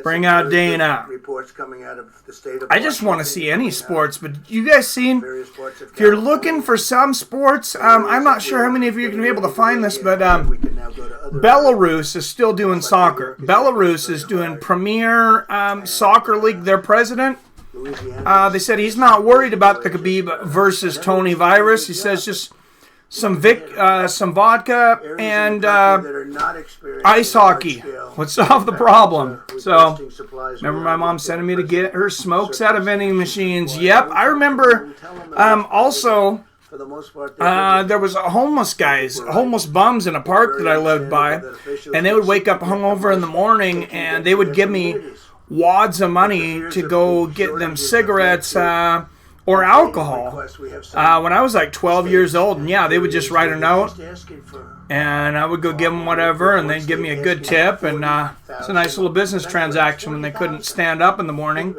Bring out Dana. Reports coming out of the state of I just want to see any sports, but you guys seen? If you're looking for some sports, I'm not sure how many of you are going to be able to find this, but Belarus is still doing soccer. Belarus is doing Premier Soccer League. Their president, they said he's not worried about the Khabib versus Tony virus. He says just some vodka, Areas and in the country that are not experiencing ice hockey large-scale would solve the problem. So, requesting supplies remember my beyond mom what sending their me to get her present smokes out of vending circumstances machines. require. Yep, I remember. Also, For the most part, they're there was homeless bums in a park that I lived by, and they would wake up hungover in the morning, and they would give me wads of money to go get them cigarettes or alcohol when I was like 12 years old. And yeah, they would just write a note, and I would go give them whatever, and they'd give me a good tip, and it's a nice little business transaction when they couldn't stand up in the morning.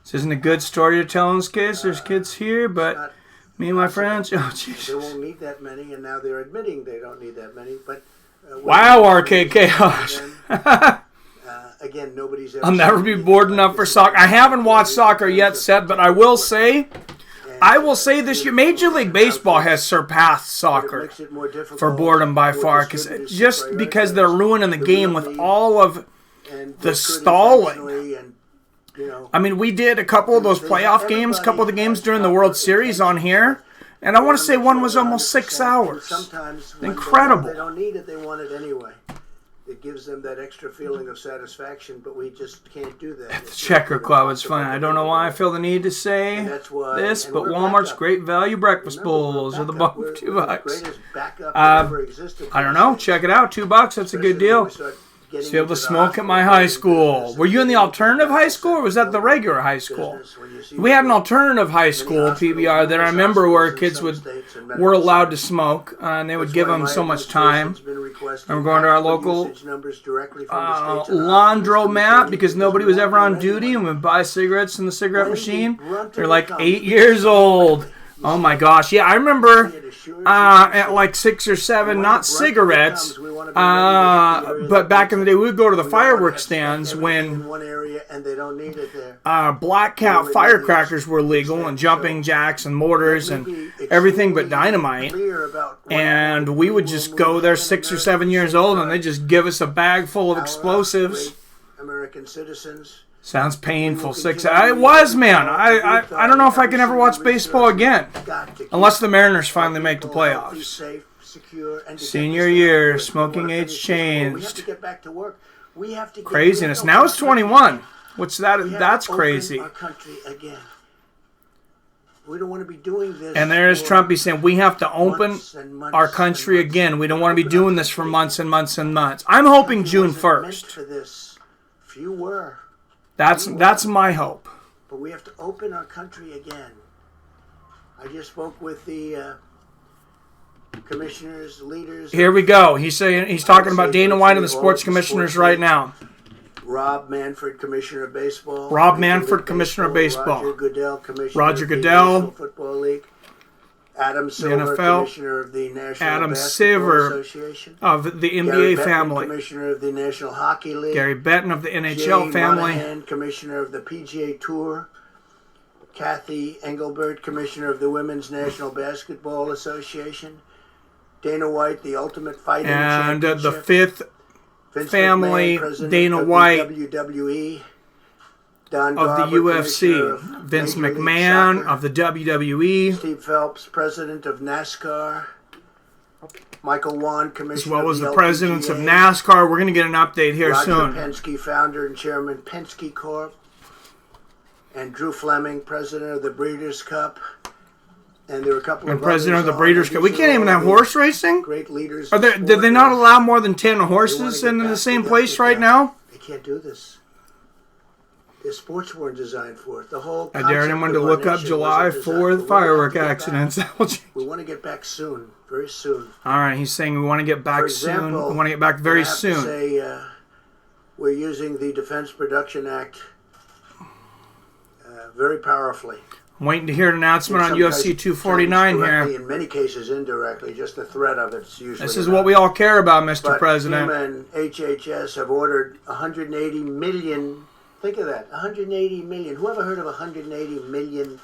This isn't a good story to tell in this case. There's kids here, but me and my friends, oh Jesus. They won't need that many, and now they're admitting they don't need that many. But wow, RKK. Again, nobody's ever I'll never be bored enough for soccer. I haven't watched soccer yet, Seth, but I will say this year, Major League Baseball has surpassed soccer for boredom by far, because they're ruining the game with all of the stalling. I mean, we did a couple of those playoff games, a couple of the games during the World Series on here, and I want to say one was almost 6 hours. Incredible. They don't need it, they want it anyway. It gives them that extra feeling of satisfaction, but we just can't do that. The Checker Club is fun. I don't know why I feel the need to say this, but Walmart's Great Value Breakfast Bowls are the $2. I don't know. Check it out. $2. That's a good deal. To be able to smoke at my high school. Were you in the alternative high school, or was that the regular high school? We had an alternative high school, PBR, that I remember where kids were allowed to smoke, and they would give them so much time. And we're going to our local laundromat because nobody was ever on duty, and we'd buy cigarettes in the cigarette machine. They're like 8 years old. Oh my gosh. Yeah, I remember at like 6 or 7, not cigarettes, but back in the day, we would go to the fireworks stands when Black Cat firecrackers were legal, and jumping jacks and mortars and everything but dynamite. And we would just go there 6 or 7 years old, and they'd just give us a bag full of explosives. American citizens. Sounds painful. It was, man. I don't know if I can ever watch baseball again, unless the Mariners finally make the playoffs. Senior year, smoking age changed. Craziness. Now it's 21. What's that? That's crazy. We don't want to be doing this. And there's Trump. He's saying we have to open our country again. We don't want to be doing this for months and months and months. I'm hoping June 1st. Few were. That's my hope. But we have to open our country again. I just spoke with the commissioners, leaders. Here we go. He's talking about Dana White and the sports commissioners right now. Rob Manfred, Commissioner of Baseball. Commissioner of Baseball. Roger Goodell, Commissioner Roger of the Goodell. National Football League. Adam Silver, NFL. Commissioner of the National Basketball Association. Of the NBA Gary family. Bettman, Commissioner of the National Hockey League. Gary Bettman of the NHL Jay family. Monahan, Commissioner of the PGA Tour. Kathy Engelbert, Commissioner of the Women's National Basketball Association. Dana White, the Ultimate Fighting And Championship. the fifth Vince family, McMahon, President Dana of White the WWE. Don of Garber, the UFC. Commissioner of Vince Major League McMahon Soccer. of the WWE. Steve Phelps, President of NASCAR. Michael Wan, Commissioner As well as of the the presidents of LPGA. NASCAR. We're going to get an update here Roger soon. Penske, Founder and Chairman, Penske Corp. And Drew Fleming, President of the Breeders' Cup. And there were a couple And of president of others the Breeders' Cup. We can't even have horse racing? Great leaders. Did they not allow more than 10 horses in the same place right now? They can't do this. The sports weren't designed for it. The whole I dare anyone to concept of our look up nation July wasn't designed. 4th We firework want to get accidents. back. We want to get back soon, very soon. All right, he's saying we want to get back For example, soon. We want to get back very I have to soon. say, we're using the Defense Production Act very powerfully. I'm waiting to hear an announcement on UFC 249 here. In many cases, indirectly, just the threat of it's usually. This is what we all care about, Mr. But President. FEMA and HHS have ordered 180 million. Think of that, 180 million. Who ever heard of 180 million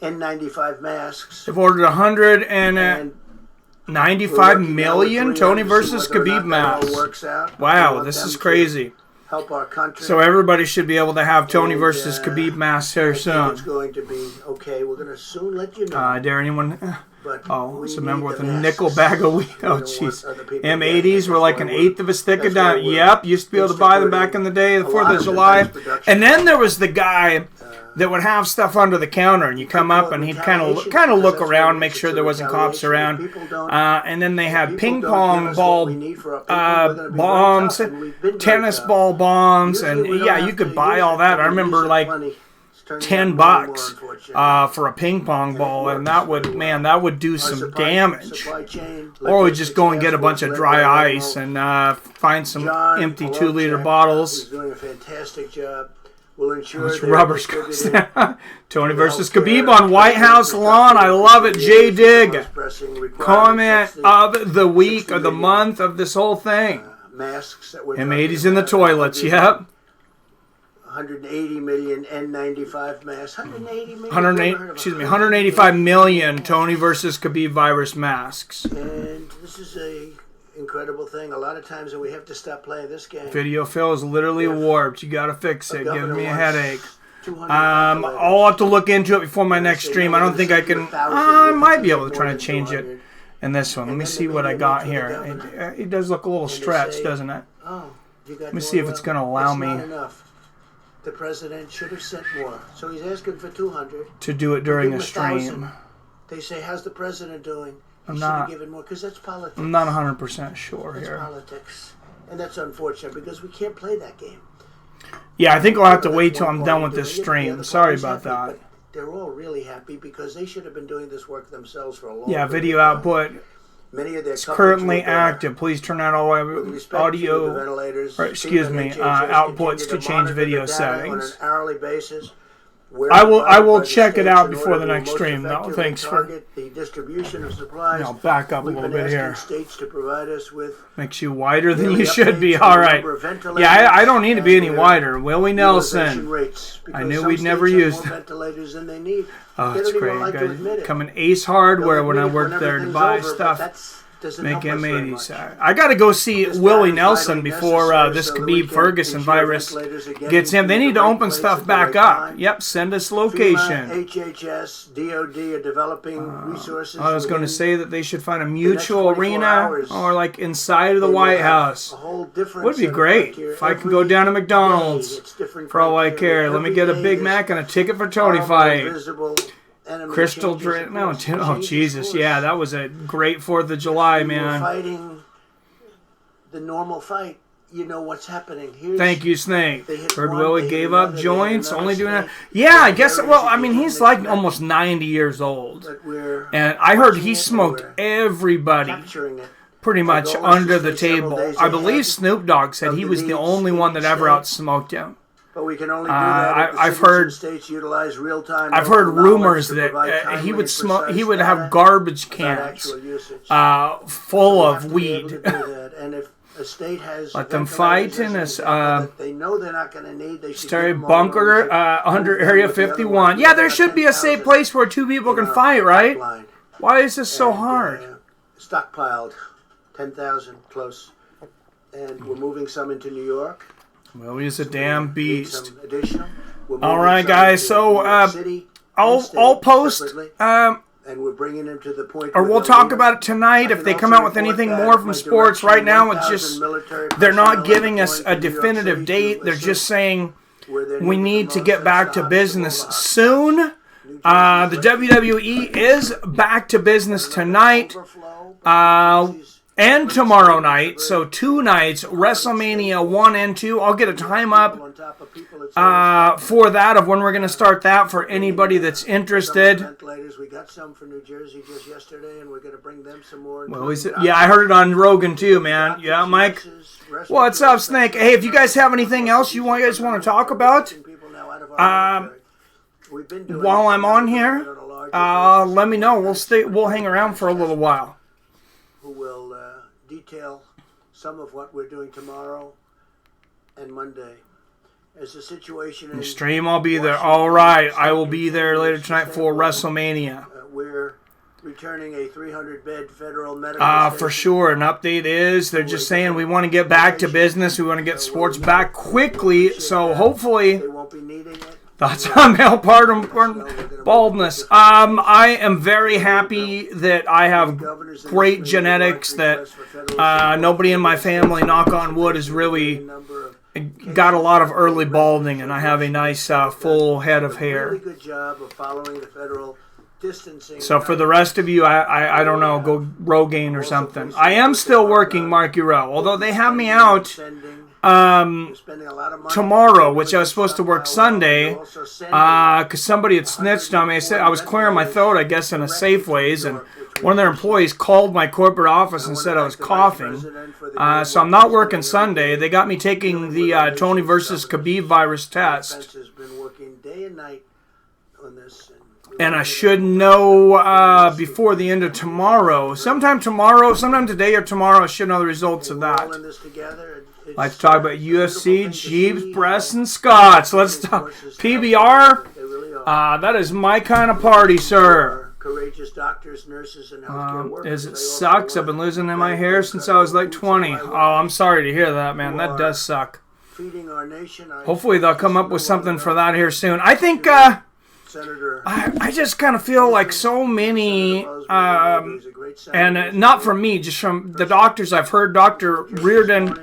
N95 masks? They've ordered 195 million Tony versus Khabib masks. Wow, this is crazy. Help our country. So everybody should be able to have Tony versus Khabib masks here soon. It's going to be okay. We're going to soon let you know. Dare anyone? But Oh, we so remember need with the a masks. nickel bag of weed. We Oh, don't jeez. want other people M80s getting it. were like an eighth of a stick of dime. Yep, used to be able to buy them back in the day, the 4th of July. And then there was the guy that would have stuff under the counter, and you come up and he'd kind of look around, make sure there wasn't cops around. And then they had ping pong ball bombs, tennis ball bombs, and yeah, you could buy all that. I remember like $10 for a ping pong ball, and that would do some damage. Or we just go and get a bunch of dry ice and find some empty 2-liter bottles. Doing a fantastic job. We'll ensure Which rubbers goes down. Tony versus Khabib on White House lawn. I love it. J Dig. Comment of the week or the month of this whole thing. Masks that M80's in the toilets. Yep. 180 million N95 masks. 185 million Tony versus Khabib virus masks. And this is a incredible thing. A lot of times we have to stop playing this game. Video Phil is literally warped. You gotta fix it. Giving me a headache. I'll have to look into it before my next stream. I don't think I can. I might be able to try to change it in this one. Let me see what I got here. It does look a little stretched, doesn't it? Let me see if it's gonna allow me. The president should have sent more. So he's asking for 200. To do it during a stream. They say, how's the president doing? I'm not given more because that's politics. I'm not 100% sure that's here. Politics. And that's unfortunate because we can't play that game. Yeah, I think I'll have to wait till I'm done with this stream. Sorry about that. They're all really happy because they should have been doing this work themselves for a long time. Yeah, video output. Many of their it's currently active. Please turn out all audio, or excuse me, outputs to change video settings. On an hourly basis. I will check it out before the next stream. No, thanks for the distribution of supplies. I'll back up a little bit here. States to provide us with makes you wider than you should be. All right. Yeah, I don't need to be any wider. Willie Nelson. I knew we'd never used ventilators than they need. Oh, it's great, guys. Coming Ace Hardware when I worked there to buy stuff. Make M80s. I got to go see Willie Nelson before this Khabib Ferguson virus gets him. They need to open stuff back up. Yep, send us location. HHS, DOD are developing resources. I was going to say that they should find a mutual arena or like inside of the White House. Would be great if I can go down to McDonald's for all I care. Let me get a Big Mac and a ticket for Tony fight. Crystal drink. No, oh Jesus, yeah, that was a great 4th of July, man. Fighting the normal fight. You know what's happening. Thank you, Snake. Heard Willie gave up joints, only doing that. Yeah, I guess. Well, I mean, he's like almost 90 years old, and I heard he smoked everybody pretty much under the table. I believe Snoop Dogg said he was the only one that ever outsmoked him. But we can only do that if I've heard states utilize real-time. I've heard rumors that he would smoke. He would have garbage cans full of weed. And if a state has let them fight in this. They know they're not going to need. They should bunker under Area 51. Yeah, there should be a safe place where two people can fight, right? Why is this so hard? Stockpiled 10,000 close, and we're moving some into New York. Well, he's a damn beast. All right, guys. So I'll post. And we're bringing him to the point. Or we'll talk about it tonight if they come out with anything more from sports. Right now, it's just they're not giving us a definitive date. They're just saying we need to get back to business soon. The WWE is back to business tonight. And tomorrow night, so 2 nights, WrestleMania 1 and 2. I'll get a time up for that of when we're going to start that for anybody that's interested. We got some from New Jersey just yesterday, and we're going to bring them some more. Well, yeah, I heard it on Rogan too, man. Yeah, Mike. What's up, Snake? Hey, if you guys have anything else you guys want to talk about, while I'm on here, let me know. We'll hang around for a little while. Who will detail some of what we're doing tomorrow and Monday. As the situation in stream, I'll be there. All right, I will be there later tonight for WrestleMania. We're returning a 300-bed federal medical for sure. An update is they're just saying we want to get back to business. We want to get sports back quickly. So hopefully they won't be needing it. Thoughts on male pattern baldness? I am very happy that I have great genetics, that nobody in my family, knock on wood, has really got a lot of early balding, and I have a nice full head of hair. So for the rest of you, I don't know, go Rogaine or something. I am still working Marky Row, although they have me out tomorrow, which I was supposed to work Sunday, because somebody had snitched on me. I said I was clearing my throat, I guess, in a Safeways, and one of their employees called my corporate office and said I was coughing. So I'm not working Sunday. They got me taking the Tony versus Khabib virus test. And I should know before the end of tomorrow. Sometime tomorrow, sometime today or tomorrow, I should know the results of that. I'd like to talk about UFC, Jeeves, Breast, and Scots. Let's talk PBR. That is my kind of party, sir. Courageous doctors, nurses, and healthcare workers. It sucks. I've been losing in my hair since I was like 20. Oh, I'm sorry to hear that, man. That does suck. Hopefully they'll come up with something for that here soon. I think I just kind of feel like so many, and not from me, just from the doctors I've heard, Dr. Reardon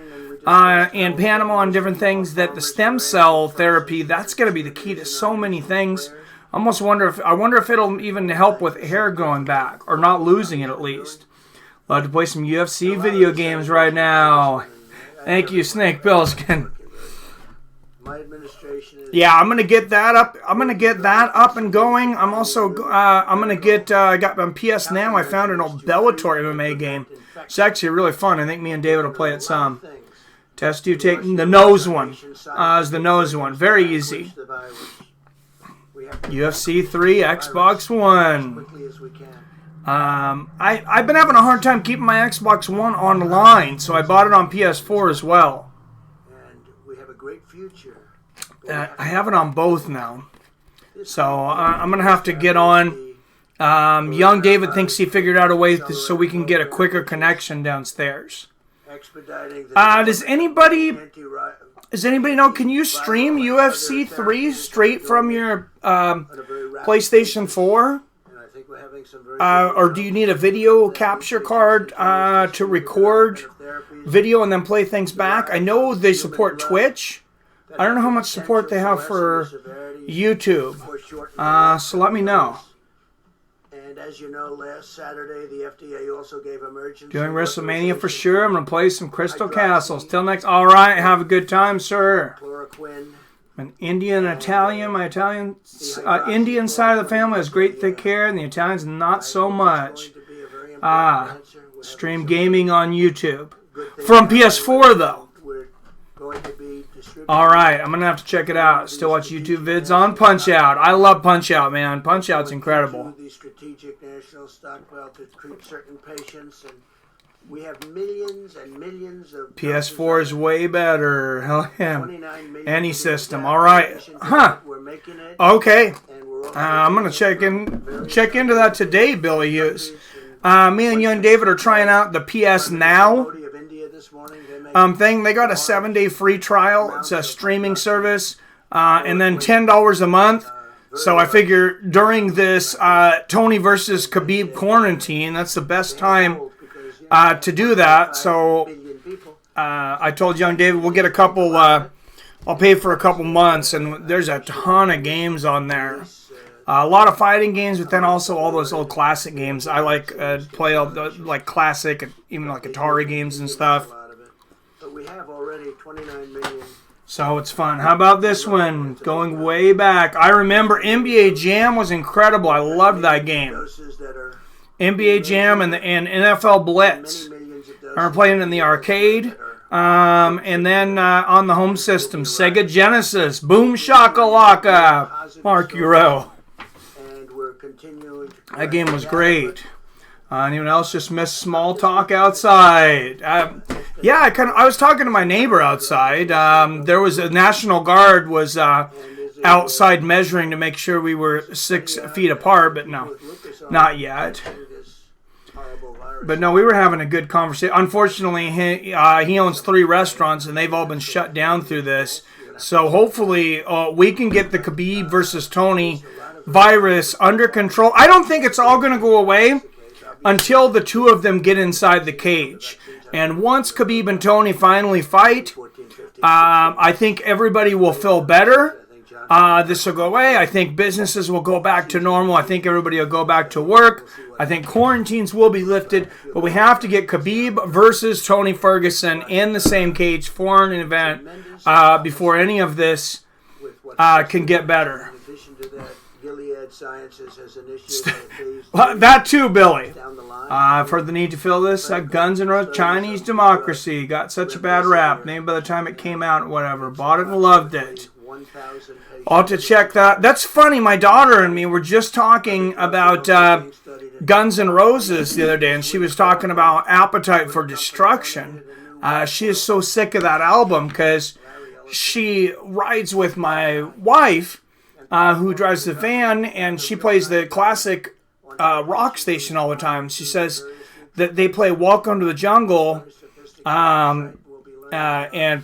in Panama and different things, that the stem cell therapy, that's going to be the key to so many things. I almost wonder if it'll even help with hair growing back, or not losing it at least. Love to play some UFC video games right now. Thank you, Snake Billskin. Yeah, I'm gonna get that up. I'm gonna get that up and going. I'm also I'm gonna get. I got on PS Now. I found an old Bellator MMA game. It's actually really fun. I think me and David will play it some. Test you taking the nose one. Is the nose one very easy. UFC 3, Xbox One. I've been having a hard time keeping my Xbox One online, so I bought it on PS4 as well. And we have a great future. I have it on both now, so I'm gonna have to get on. Young David thinks he figured out a way so we can get a quicker connection downstairs. Does anybody know? Can you stream UFC 3 straight from your PlayStation 4? Or do you need a video capture card to record video and then play things back? I know they support Twitch. I don't know how much support they have for YouTube. So let me know. And as you know, last Saturday the FDA also gave emergency. Doing WrestleMania for sure. I'm gonna play some Crystal Castles. Till next. All right. Have a good time, sir. Chloroquine. An Indian and Italian. My Indian side of the family has great thick hair, and the Italians not so much. Stream gaming on YouTube from PS4 though. Alright, I'm going to have to check it out. Still watch YouTube vids on Punch-Out. I love Punch-Out, man. Punch-Out's incredible. The strategic national stockpile to treat certain patients, and we have millions and millions of... PS4 is way better. Hell yeah. Any system. Alright. Huh. Okay. I'm going to check into that today, Billy Hughes. Me and Young David are trying out the PS Now thing. They got a 7-day free trial. It's a streaming service, and then $10 a month. So I figure during this Tony versus Khabib quarantine, that's the best time to do that. So I told Young David we'll get a couple. I'll pay for a couple months, and there's a ton of games on there. A lot of fighting games, but then also all those old classic games. I like play all the like classic, and even like Atari games and stuff. We have already 29 million. So it's fun. How about this one? Going way back. I remember NBA Jam was incredible. I loved that game. NBA Jam and NFL Blitz. I remember playing in the arcade. And then on the home system, Sega Genesis. Boom Shakalaka. Mark Euro. That game was great. Anyone else just missed small talk outside? Yeah, I was talking to my neighbor outside. There was a National Guard was outside measuring to make sure we were 6 feet apart, but no, not yet. But no, we were having a good conversation. Unfortunately, he owns 3 restaurants, and they've all been shut down through this. So hopefully we can get the Khabib versus Tony virus under control. I don't think it's all going to go away until the two of them get inside the cage. And once Khabib and Tony finally fight, I think everybody will feel better. This will go away. I think businesses will go back to normal. I think everybody will go back to work. I think quarantines will be lifted. But we have to get Khabib versus Tony Ferguson in the same cage for an event before any of this can get better. That too, Billy. I've heard the need to fill this. Guns N' Roses, Chinese democracy. Got such a bad rap. Maybe by the time it came out, whatever. Bought it and loved it. I'll have to check that. That's funny. My daughter and me were just talking about Guns N' Roses the other day, and she was talking about Appetite for Destruction. She is so sick of that album because she rides with my wife, who drives the van, and she plays the classic rock station all the time. She says that they play Welcome to the Jungle and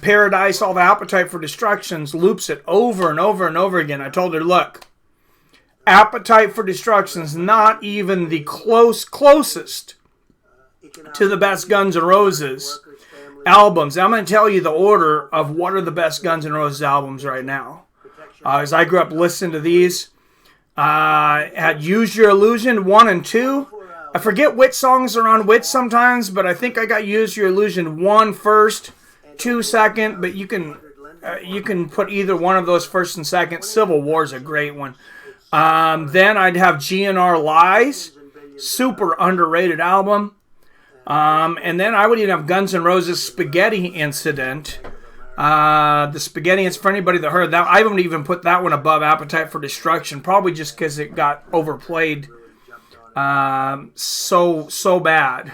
Paradise, all the Appetite for Destructions, loops it over and over and over again. I told her, look, Appetite for Destruction's not even the closest to the best Guns N' Roses albums. I'm going to tell you the order of what are the best Guns N' Roses albums right now. As I grew up listening to these, had Use Your Illusion 1 and 2. I forget which songs are on which sometimes, but I think I got Use Your Illusion 1 first, 2 second, but you can put either one of those first and second. Civil War's a great one. Then I'd have GNR Lies, super underrated album. And then I would even have Guns N' Roses Spaghetti Incident. The Spaghetti, it's for anybody that heard that. I wouldn't even put that one above Appetite for Destruction, probably just because it got overplayed so bad.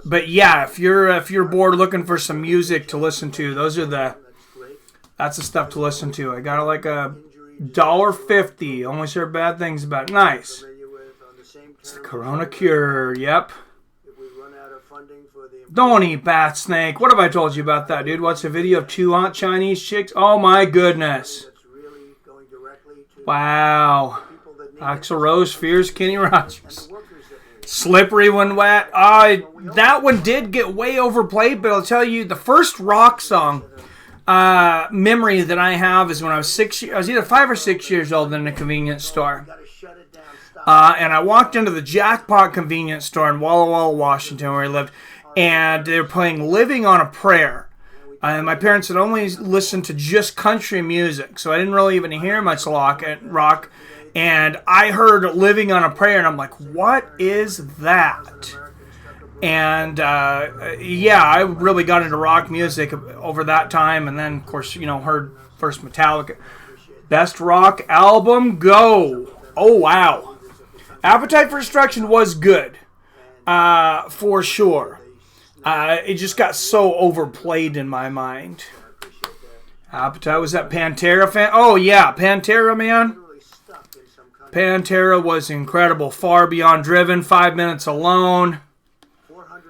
But yeah, if you're bored looking for some music to listen to, that's the stuff to listen to. I got like a $1.50. Only heard bad things about it. Nice. It's the Corona Cure. Yep. Don't eat bat snake. What have I told you about that, dude? What's a video of two hot Chinese chicks? Oh my goodness. Wow. Axl Rose fears Kenny Rogers. Slippery When Wet. That one did get way overplayed, but I'll tell you, the first rock song memory that I have is when I was either 5 or 6 years old in a convenience store. And I walked into the Jackpot convenience store in Walla Walla, Washington, where I lived, and they were playing Living on a Prayer. And my parents had only listened to just country music, so I didn't really even hear much rock. And I heard Living on a Prayer, and I'm like, what is that? And I really got into rock music over that time, and then, of course, heard first Metallica. Best rock album, go! Oh, wow. Appetite for Destruction was good, for sure. It just got so overplayed in my mind. Appetite, was that Pantera fan? Oh, yeah, Pantera, man. Pantera was incredible. Far Beyond Driven, 5 Minutes Alone.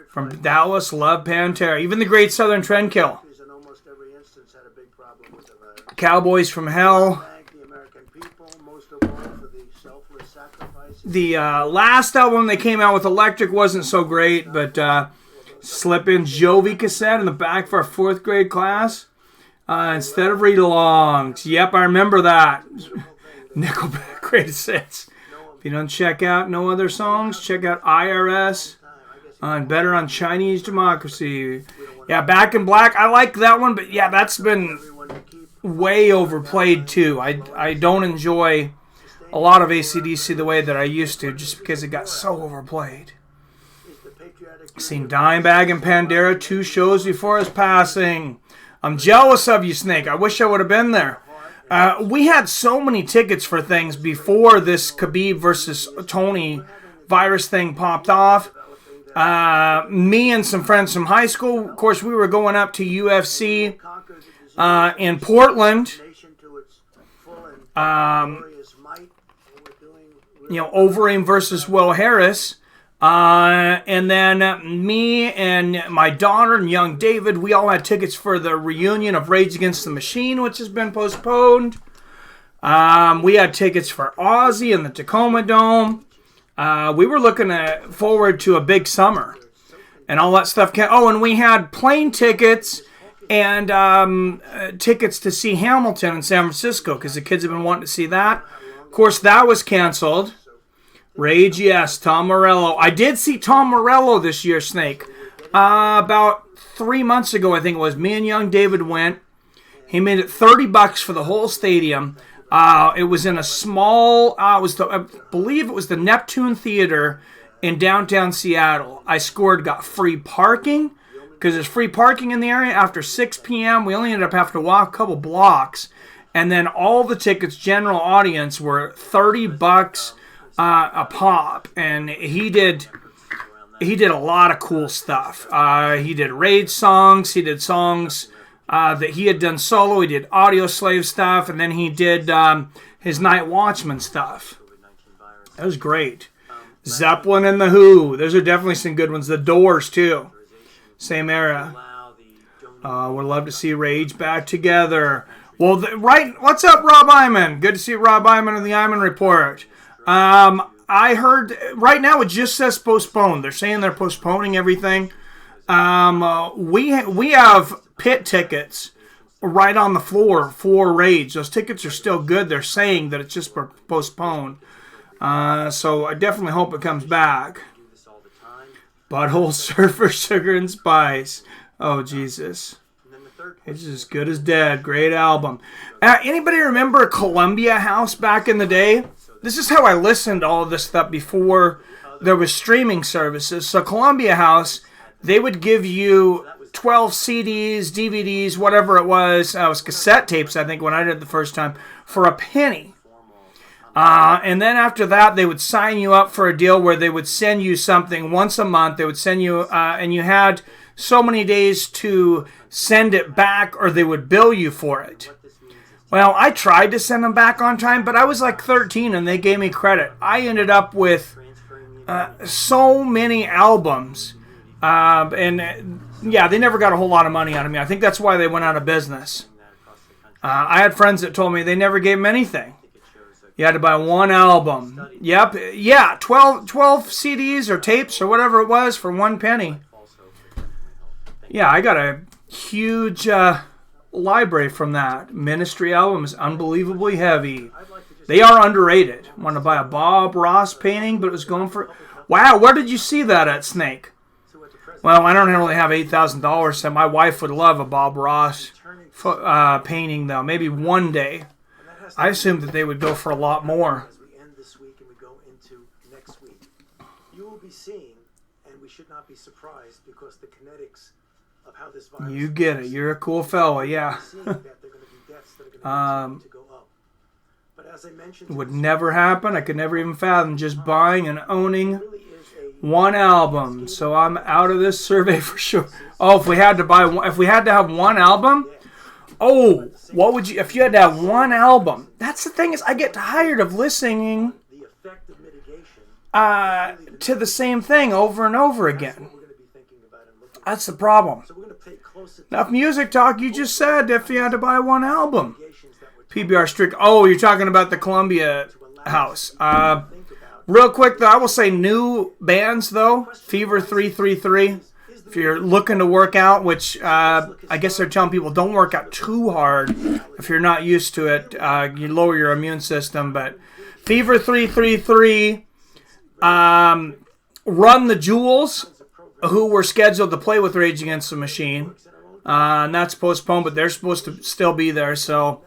From Dallas, love Pantera. Even the Great Southern Trendkill. Cowboys from Hell. The last album they came out with, Electric, wasn't so great, but slip in Jovi cassette in the back for a 4th grade class instead of read-alongs. Yep, I remember that. Nickelback greatest hits. If you don't check out no other songs, check out IRS and Better on Chinese Democracy. Yeah, Back in Black, I like that one, but yeah, that's been way overplayed too. I don't enjoy a lot of AC/DC the way that I used to, just because it got so overplayed. Seen Dimebag and Pandera 2 shows before his passing. I'm jealous of you, Snake. I wish I would have been there. We had so many tickets for things before this Khabib versus Tony virus thing popped off. Me and some friends from high school, of course, we were going up to UFC in Portland. Overeem versus Will Harris. And then me and my daughter and young David, we all had tickets for the reunion of Rage Against the Machine, which has been postponed. We had tickets for Ozzy in the Tacoma Dome. We were looking forward to a big summer and all that stuff. And we had plane tickets and tickets to see Hamilton in San Francisco because the kids have been wanting to see that. Of course, that was canceled. Rage, yes. Tom Morello. I did see Tom Morello this year, Snake. About 3 months ago, I think it was. Me and young David went. He made it $30 for the whole stadium. It was in a small, I believe it was the Neptune Theater in downtown Seattle. I got free parking because there's free parking in the area after 6 p.m. We only ended up having to walk a couple blocks. And then all the tickets, general audience, were $30 a pop. And he did a lot of cool stuff. He did Rage songs. He did songs that he had done solo. He did Audio Slave stuff, and then he did his Night Watchman stuff. That was great. Zeppelin and The Who. Those are definitely some good ones. The Doors, too. Same era. We'd love to see Rage back together. Well, what's up, Rob Iman? Good to see Rob Iman in the Iman Report. I heard, right now it just says postponed. They're saying they're postponing everything. We have pit tickets right on the floor for Rage. Those tickets are still good. They're saying that it's just postponed. So I definitely hope it comes back. Butthole Surfer, Sugar and Spice. Oh, Jesus. It's as good as dead. Great album. Anybody remember Columbia House back in the day? This is how I listened to all of this stuff before there was streaming services. So Columbia House, they would give you 12 CDs, DVDs, whatever it was. It was cassette tapes, I think, when I did it the first time, for a penny. And then after that, they would sign you up for a deal where they would send you something once a month. They would send you, and you had so many days to send it back, or they would bill you for it. Well, I tried to send them back on time, but I was like 13, and they gave me credit. I ended up with so many albums, and yeah, they never got a whole lot of money out of me. I think that's why they went out of business. I had friends that told me they never gave them anything. You had to buy one album. Yep. Yeah, 12 CDs or tapes or whatever it was for one penny. Yeah, I got a huge library from that. Ministry album is unbelievably heavy. They are underrated. I wanted to buy a Bob Ross painting, but it was going for... Wow, where did you see that at, Snake? Well, I don't really have $8,000, so my wife would love a Bob Ross painting, though. Maybe one day. I assumed that they would go for a lot more. As we end this week and we go into next week, you will be seeing, and we should not be surprised because the kinetics of how this virus. You get it. You're a cool fella, yeah. It would never happen. I could never even fathom just buying and owning one album. So I'm out of this survey for sure. Oh, if we had to have one album. Oh, what would you, if you had to have one album? That's the thing is I get tired of listening to the same thing over and over again. That's the problem. Enough music talk, you just said if you had to buy one album. PBR strict. Oh, you're talking about the Columbia House. Real quick, though, I will say new bands, though. Fever 333. If you're looking to work out, which I guess they're telling people don't work out too hard if you're not used to it. You lower your immune system. But Fever 333, Run the Jewels, who were scheduled to play with Rage Against the Machine. And that's postponed, but they're supposed to still be there. So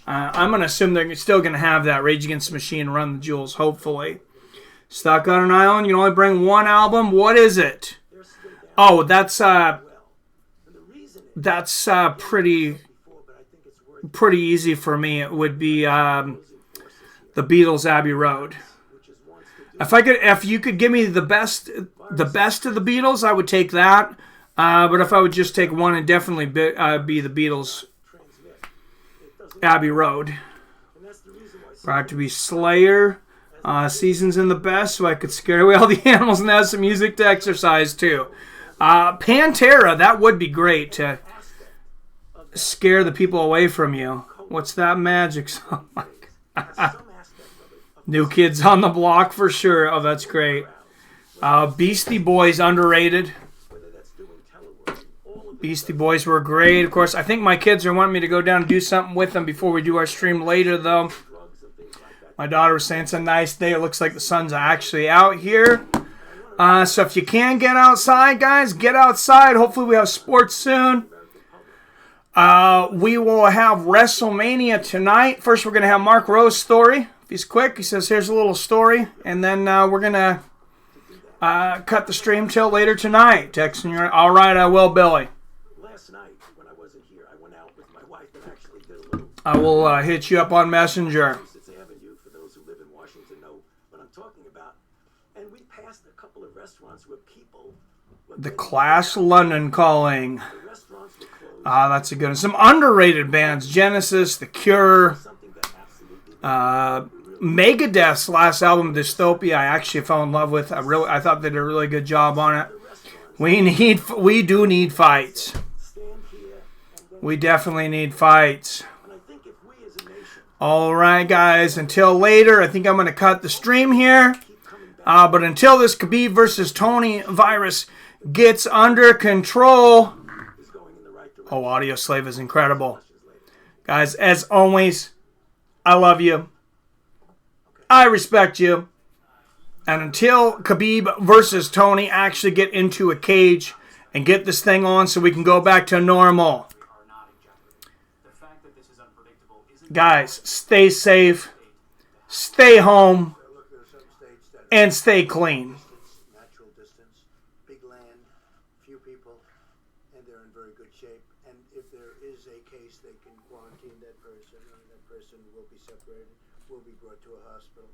I'm going to assume they're still going to have that Rage Against the Machine, Run the Jewels, hopefully. Stuck on an Island, you can only bring one album. What is it? Oh, that's pretty easy for me. It would be the Beatles' Abbey Road. If you could give me the best of the Beatles, I would take that. But if I would just take one, it'd definitely be the Beatles' Abbey Road. Brought to be Slayer, Seasons in the best, so I could scare away all the animals and have some music to exercise too. Pantera, that would be great to scare the people away from you. What's that magic song? New Kids on the Block for sure. Oh, that's great. Beastie Boys, underrated. Beastie Boys were great. Of course, I think my kids are wanting me to go down and do something with them before we do our stream later, though. My daughter was saying it's a nice day. It looks like the sun's actually out here. So if you can get outside, guys, get outside. Hopefully we have sports soon. We will have WrestleMania tonight. First, we're going to have Mark Rowe's story. If he's quick, he says, here's a little story. And then we're going to cut the stream till later tonight. Texting you. All right, I will, Billy. Last night, when I wasn't here, I went out with my wife and actually did a little... I will hit you up on Messenger. Avenue, for those who live in Washington know what I'm talking about. And we passed a couple of restaurants where people... The Class London Calling. That's a good one. Some underrated bands. Genesis, The Cure, Megadeth's last album, Dystopia, I actually fell in love with. I thought they did a really good job on it. We do need fights. We definitely need fights. All right, guys. Until later, I think I'm going to cut the stream here. But until this Khabib versus Tony virus gets under control... Oh, Audio Slave is incredible. Guys, as always, I love you. I respect you. And until Khabib versus Tony actually get into a cage and get this thing on so we can go back to normal. Guys, stay safe, stay home, and stay clean. Natural distance, big land, few people, and they're in very good shape. And if there is a case, they can quarantine that person, and that person will be separated, will be brought to a hospital.